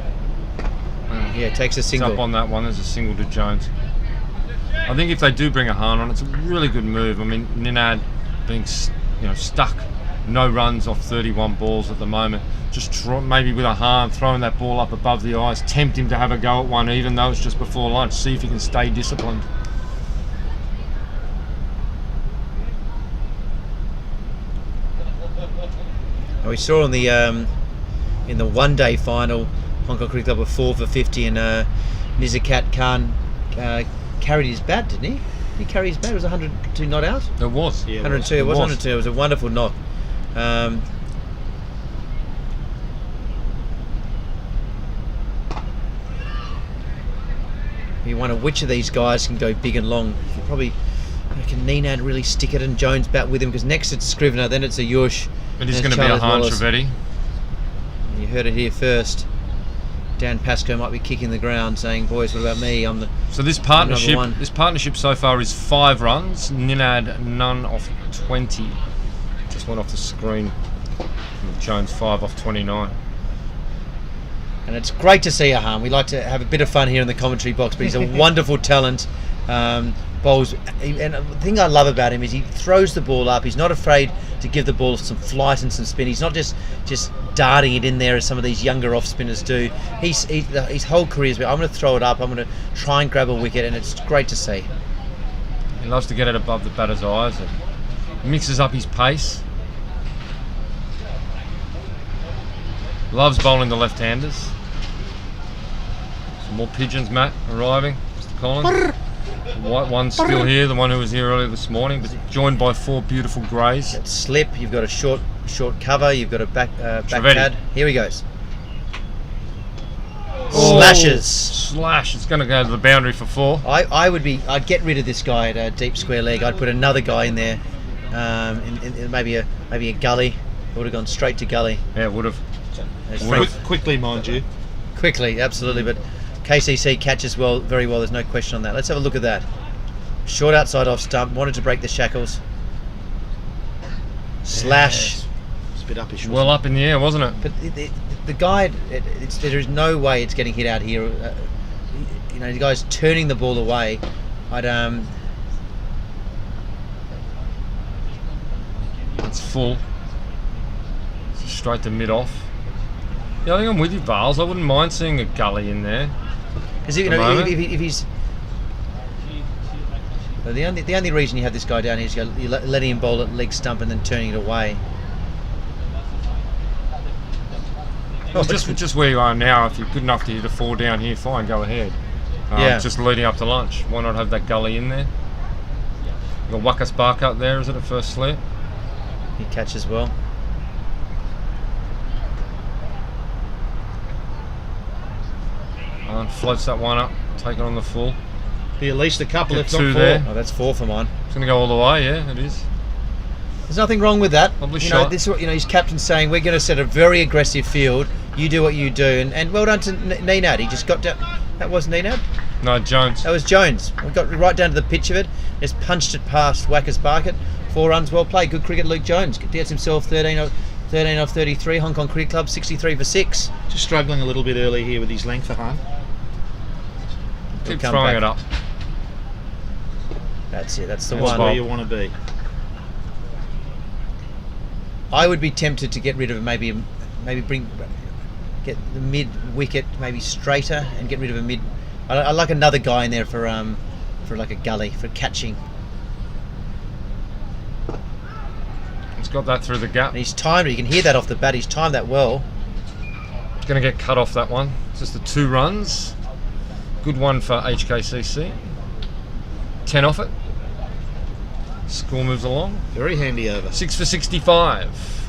Yeah, takes a single. It's up on that one. There's a single to Jones. I think if they do bring a Hahn on, it's a really good move. I mean, Ninad being stuck, no runs off 31 balls at the moment. Just maybe with a Hahn throwing that ball up above the eyes, tempt him to have a go at one, even though it's just before lunch. See if he can stay disciplined. We saw in the one-day final, Hong Kong Cricket Club were 4 for 50, and Nizakat Khan carried his bat, didn't he? Did he carry his bat? It was 102 not out? It was. Yeah, 102. It was 102. It was a wonderful knock. You wonder which of these guys can go big and long. Can Neenad really stick it and Jones bat with him? Because next it's Scrivener, then it's a Yush. It is going to be a Hahn Trivedi. You heard it here first. Dan Pascoe might be kicking the ground, saying, "Boys, what about me? I'm the." So this partnership so far is 5 runs. Ninad none off 20. Just went off the screen. Jones 5 off 29. And it's great to see Hahn. We like to have a bit of fun here in the commentary box, but he's a wonderful talent. Bowls, and the thing I love about him is he throws the ball up. He's not afraid to give the ball some flight and some spin. He's not just darting it in there as some of these younger off spinners do. His whole career has been, I'm going to throw it up, I'm going to try and grab a wicket, and it's great to see. He loves to get it above the batter's eyes and mixes up his pace. Loves bowling the left-handers. Some more pigeons, Matt, arriving. Mr. Collins. The white one's still here, the one who was here earlier this morning, but joined by 4 beautiful greys. That slip, you've got a short cover, you've got a back Trivedi. pad. Here he goes. Slashes. Slash, it's going to go to the boundary for 4. I'd get rid of this guy at a deep square leg. I'd put another guy in there, in maybe a gully. It would have gone straight to gully. Yeah, it would have. Quickly, mind you. Quickly, absolutely, but KCC catches very well, there's no question on that. Let's have a look at that. Short outside off stump, wanted to break the shackles. Slash. Yes. It's a bit uppish. Well up in the air, wasn't it? But the guy, there is no way it's getting hit out here. The guy's turning the ball away. It's full. It's straight to mid-off. Yeah, I think I'm with you, Vales. I wouldn't mind seeing a gully in there. Because if he's the only reason you have this guy down here is you're letting him bowl at leg stump and then turning it away. Just where you are now, if you're good enough to hit a 4 down here, fine, go ahead. Just leading up to lunch. Why not have that gully in there? You've got Waka Spark up there, is it, at first slip? He catches well. And floats that one up, take it on the full. Be at least a couple, Get if not 2 4. there. Oh, that's 4 for mine. It's going to go all the way, yeah, it is. There's nothing wrong with that. Lovely you know, shot. this is what, his captain's saying, we're going to set a very aggressive field. You do what you do, and well done to Nenad. He just got down. That wasn't Nenad. No, Jones. That was Jones. We got right down to the pitch of it. Just punched it past Wackers Barkett. 4 runs, well played. Good cricket, Luke Jones. Gets himself 13 off 33. Hong Kong Cricket Club 63 for 6. Just struggling a little bit early here with his length, Han. Keep throwing it up. That's it. That's the That's one. where you want to be. I would be tempted to get rid of maybe get the mid wicket maybe straighter and get rid of a mid. I like another guy in there for like a gully for catching. It's got that through the gap. And he's timed. You can hear that off the bat. He's timed that well. It's going to get cut off that one. Just the 2 runs. Good one for HKCC. 10 off it. Score moves along. Very handy over. 6 for 65.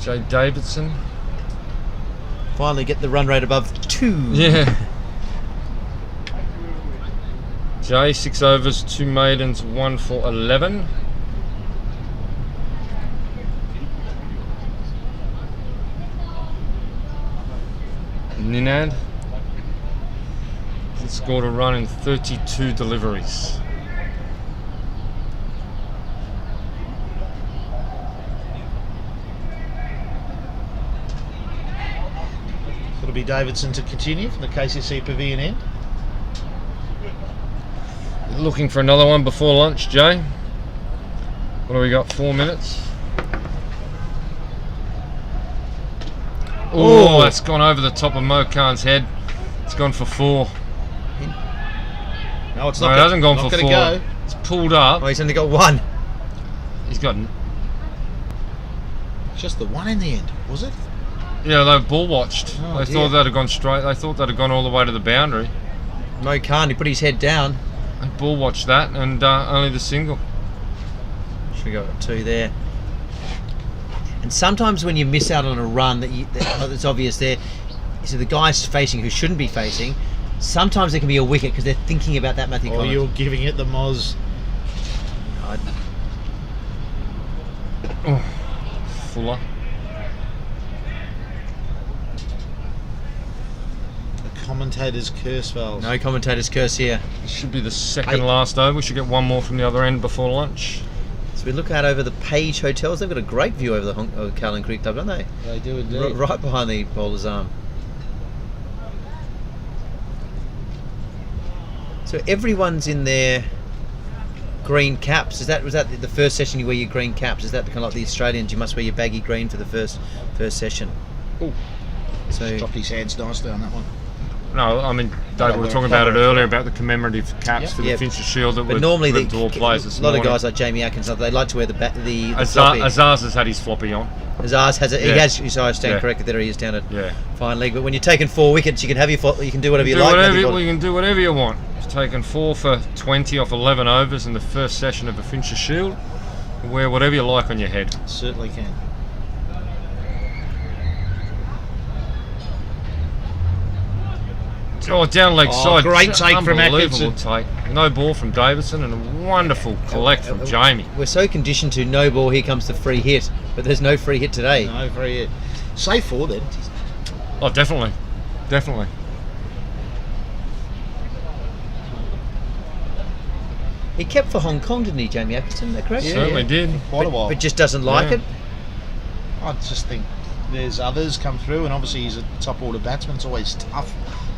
Jay Davidson. Finally get the run rate above 2. Yeah. Jay, 6 overs, 2 maidens, 1 for 11. Ninad scored a run in 32 deliveries. It'll be Davidson to continue from the KCC Pavilion end. Looking for another one before lunch, Jay. What do we got? 4 minutes. Oh, that's gone over the top of Mo Khan's head. It's gone for 4. No, it's No, not. it hasn't gone not for gonna 4. Go. It's pulled up. Oh, he's only got 1. He's got. Just the 1 in the end, was it? Yeah, they were ball watched. Oh, They thought they'd have gone straight. They thought they'd have gone all the way to the boundary. Mo Khan, he put his head down. They ball watched that, and only the single. Should have got 2 there. And sometimes when you miss out on a run that's obvious there, so the guy's facing who shouldn't be facing, sometimes there can be a wicket because they're thinking about that Matthew Or Collins. you're giving it the Moz. Fuller. The commentator's curse, Vals. No commentator's curse here. This should be the second last over. We should get 1 more from the other end before lunch. So we look out over the Page Hotels. They've got a great view over the Kowloon Cricket Club, don't they? They do indeed. Right behind the bowler's arm. So everyone's in their green caps. Was that the first session you wear your green caps? Is that kind of like the Australians? You must wear your baggy green for the first session. Oh, so dropped his hands nicely on that one. No, I mean, Dave, we were talking about it earlier about the commemorative caps for the Fincher Shield that but were normally given to all players this a lot morning. of guys like Jamie Atkins, they like to wear the Azaz has had his floppy on. Azaz has it. Yeah. He has. So I stand Yeah. corrected. There he is down at Yeah. fine league. But when you're taking 4 wickets, you can have you can do whatever you Do like. whatever Matthew you can do whatever you want. He's taken 4 for 20 off 11 overs in the first session of the Fincher Shield. Wear whatever you like on your head. Certainly can. Oh, down leg side. Great take from Unbelievable Atkinson. take. No ball from Davidson and a wonderful collect from Jamie. We're so conditioned to no ball, here comes the free hit, but there's no free hit today. No free hit. Safe 4 then. Oh, definitely. Definitely. He kept for Hong Kong, didn't he, Jamie Atkinson? Is that correct? Certainly did. Quite a while. But just doesn't like Yeah. it. I just think there's others come through, and obviously he's a top order batsman. It's always tough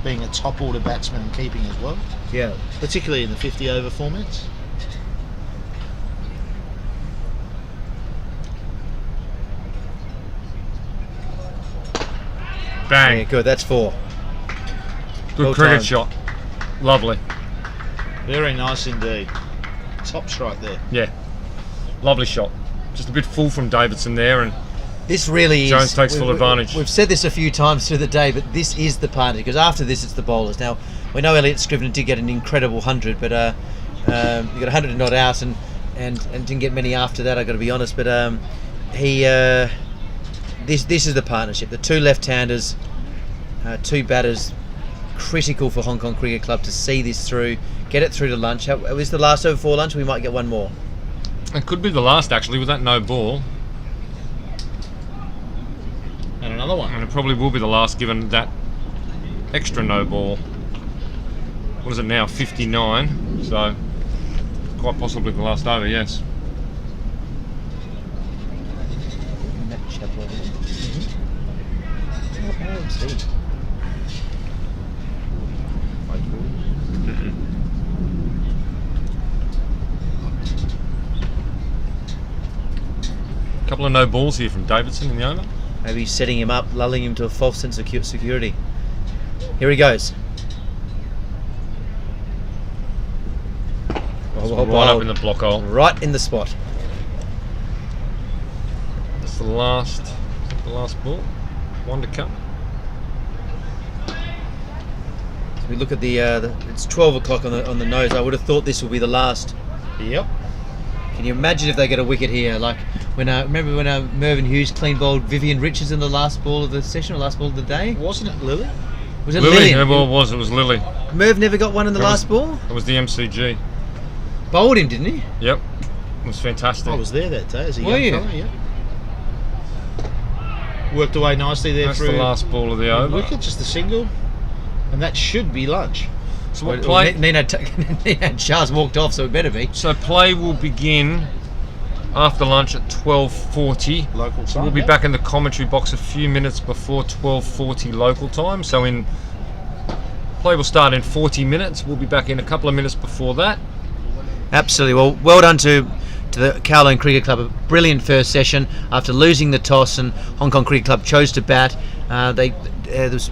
being a top order batsman and keeping as well. Yeah. Particularly in the 50 over formats. Bang. Yeah, good. That's 4. Good Well cricket timed. shot. Lovely. Very nice indeed. Top strike there. Yeah. Lovely shot. Just a bit full from Davidson there, and This really Jones is. takes full advantage. We've said this a few times through the day, but this is the partner because after this, it's the bowlers. Now we know Elliot Scrivener did get an incredible 100, but he got 100 and not out, and didn't get many after that. I got to be honest, but this is the partnership. The 2 left-handers, 2 batters, critical for Hong Kong Cricket Club to see this through, get it through to lunch. Is the last over 4 lunch? We might get one more. It could be the last, actually, with that no ball. And another one. And it probably will be the last, given that extra no ball. What is it now? 59. So quite possibly the last over, yes. Couple of no balls here from Davidson in the over. Maybe he's setting him up, lulling him to a false sense of security. Here he goes. Right up in the block hole. Right in the spot. That's the last ball. One to come. So we look at the it's 12 o'clock on the nose. I would have thought this would be the last. Yep. Can you imagine if they get a wicket here? Like remember when Mervyn Hughes clean bowled Vivian Richards in the last ball of the session or last ball of the day? Wasn't it Lily? Was it Lily? Lily? Yeah, well, it was Lily. Merv never got one in the last ball? It was the MCG. Bowled him, didn't he? Yep. It was fantastic. I was there that day as a Were young you? fella, yeah. Worked away nicely there That's through the last ball of the over. wicket, just a single. And that should be lunch. So what play? Nino Shah's walked off, so it better be. So play will begin after lunch at 12:40. Local time. So we'll be back in the commentary box a few minutes before 12:40 local time. So play will start in 40 minutes. We'll be back in a couple of minutes before that. Absolutely. Well done to the Kowloon Cricket Club. A brilliant first session after losing the toss, and Hong Kong Cricket Club chose to bat. It was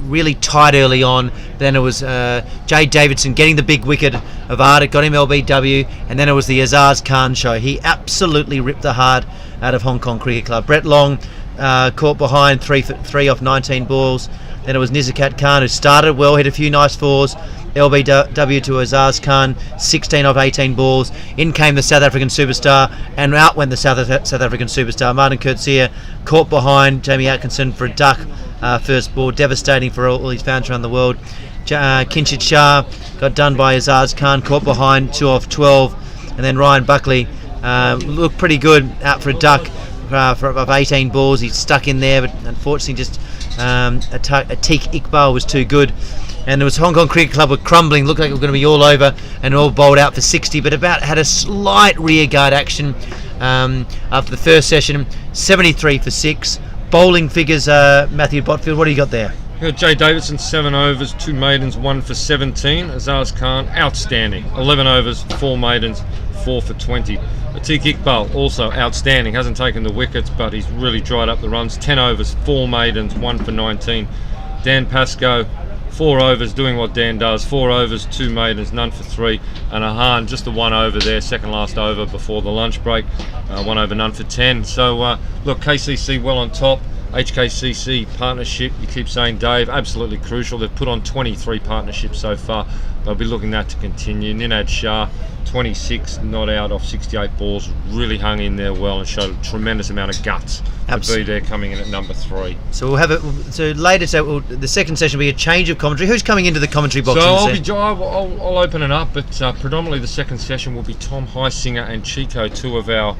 really tight early on. Then it was Jay Davidson getting the big wicket of Ardit, got him LBW, and then it was the Azaz Khan show. He absolutely ripped the heart out of Hong Kong Cricket Club. Brett Long caught behind 3 for 3 off 19 balls. Then it was Nizakat Khan who started well, hit a few nice fours. LBW to Azaz Khan, 16 off 18 balls. In came the South African superstar, and out went the South African superstar. Martin Coetzee caught behind Jamie Atkinson for a duck first ball, devastating for all his fans around the world. Kinshit Shah got done by Azaz Khan, caught behind 2 off 12, and then Ryan Buckley looked pretty good out for a duck of 18 balls. He stuck in there, but unfortunately just Atiq Iqbal was too good. And it was Hong Kong Cricket Club were crumbling, looked like it was going to be all over, and all bowled out for 60, but about had a slight rearguard action after the first session. 73 for 6. Bowling figures, Matthew Botfield, what do you got there? Jay Davidson, 7 overs, 2 maidens, 1 for 17. Azaz Khan, outstanding. 11 overs, 4 maidens, 4 for 20. Atiq Iqbal, also outstanding. Hasn't taken the wickets, but he's really dried up the runs. 10 overs, 4 maidens, 1 for 19. Dan Pascoe, 4 overs, doing what Dan does. 4 overs, 2 maidens, none for 3. And Ahan, just the 1 over there, second last over before the lunch break. 1 over, none for 10. So, look, KCC well on top. HKCC partnership, you keep saying, Dave, absolutely crucial. They've put on 23 partnerships so far. They'll be looking that to continue. Ninad Shah, 26, not out off 68 balls, really hung in there well and showed a tremendous amount of guts to be there, coming in at number 3. So we'll have it. So later, the second session will be a change of commentary. Who's coming into the commentary box? So I'll open it up, but predominantly the second session will be Tom Heisinger and Chico, 2 of our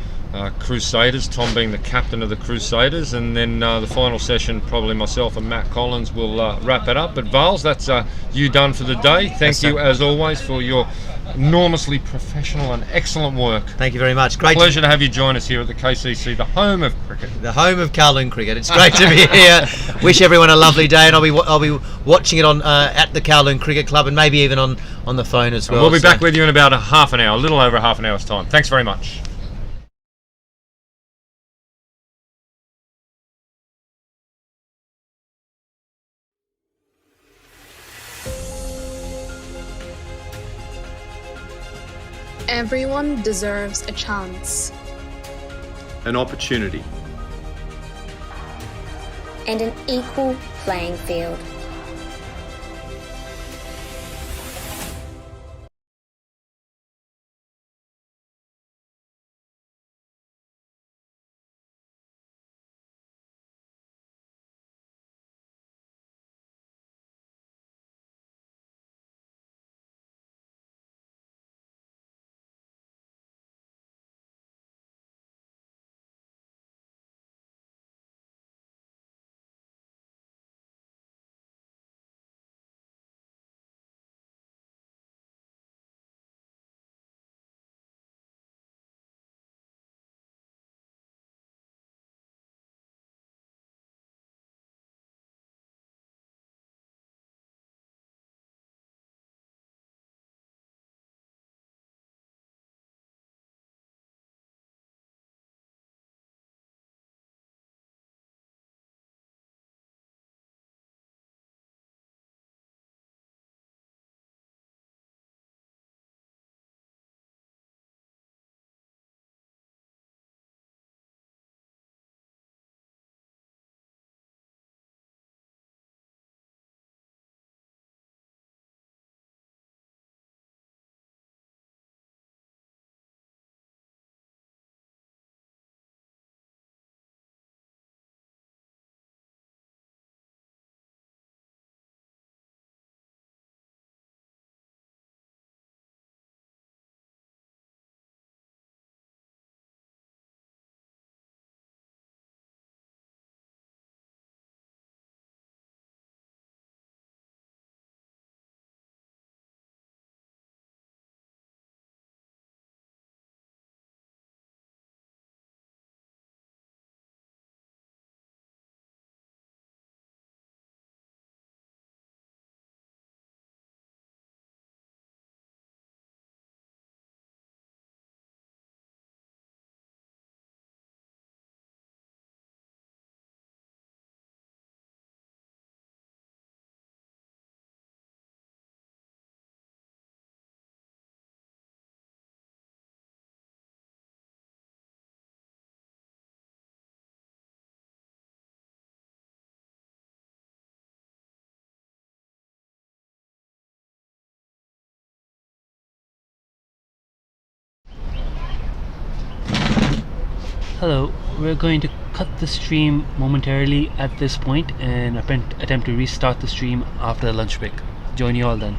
Crusaders, Tom being the captain of the Crusaders, and then the final session, probably myself and Matt Collins will wrap it up. But Vals, that's you done for the day. Thank you as always for your enormously professional and excellent work. Thank you very much. Great pleasure to have you join us here at the KCC, the home of cricket, the home of Kowloon cricket. It's great to be here. Wish everyone a lovely day, and I'll be watching it on at the Kowloon Cricket Club, and maybe even on the phone as well. And we'll be back with you in about a half an hour, a little over a half an hour's time. Thanks very much. Everyone deserves a chance. An opportunity. And an equal playing field. Hello, we're going to cut the stream momentarily at this point and attempt to restart the stream after the lunch break. Join you all then.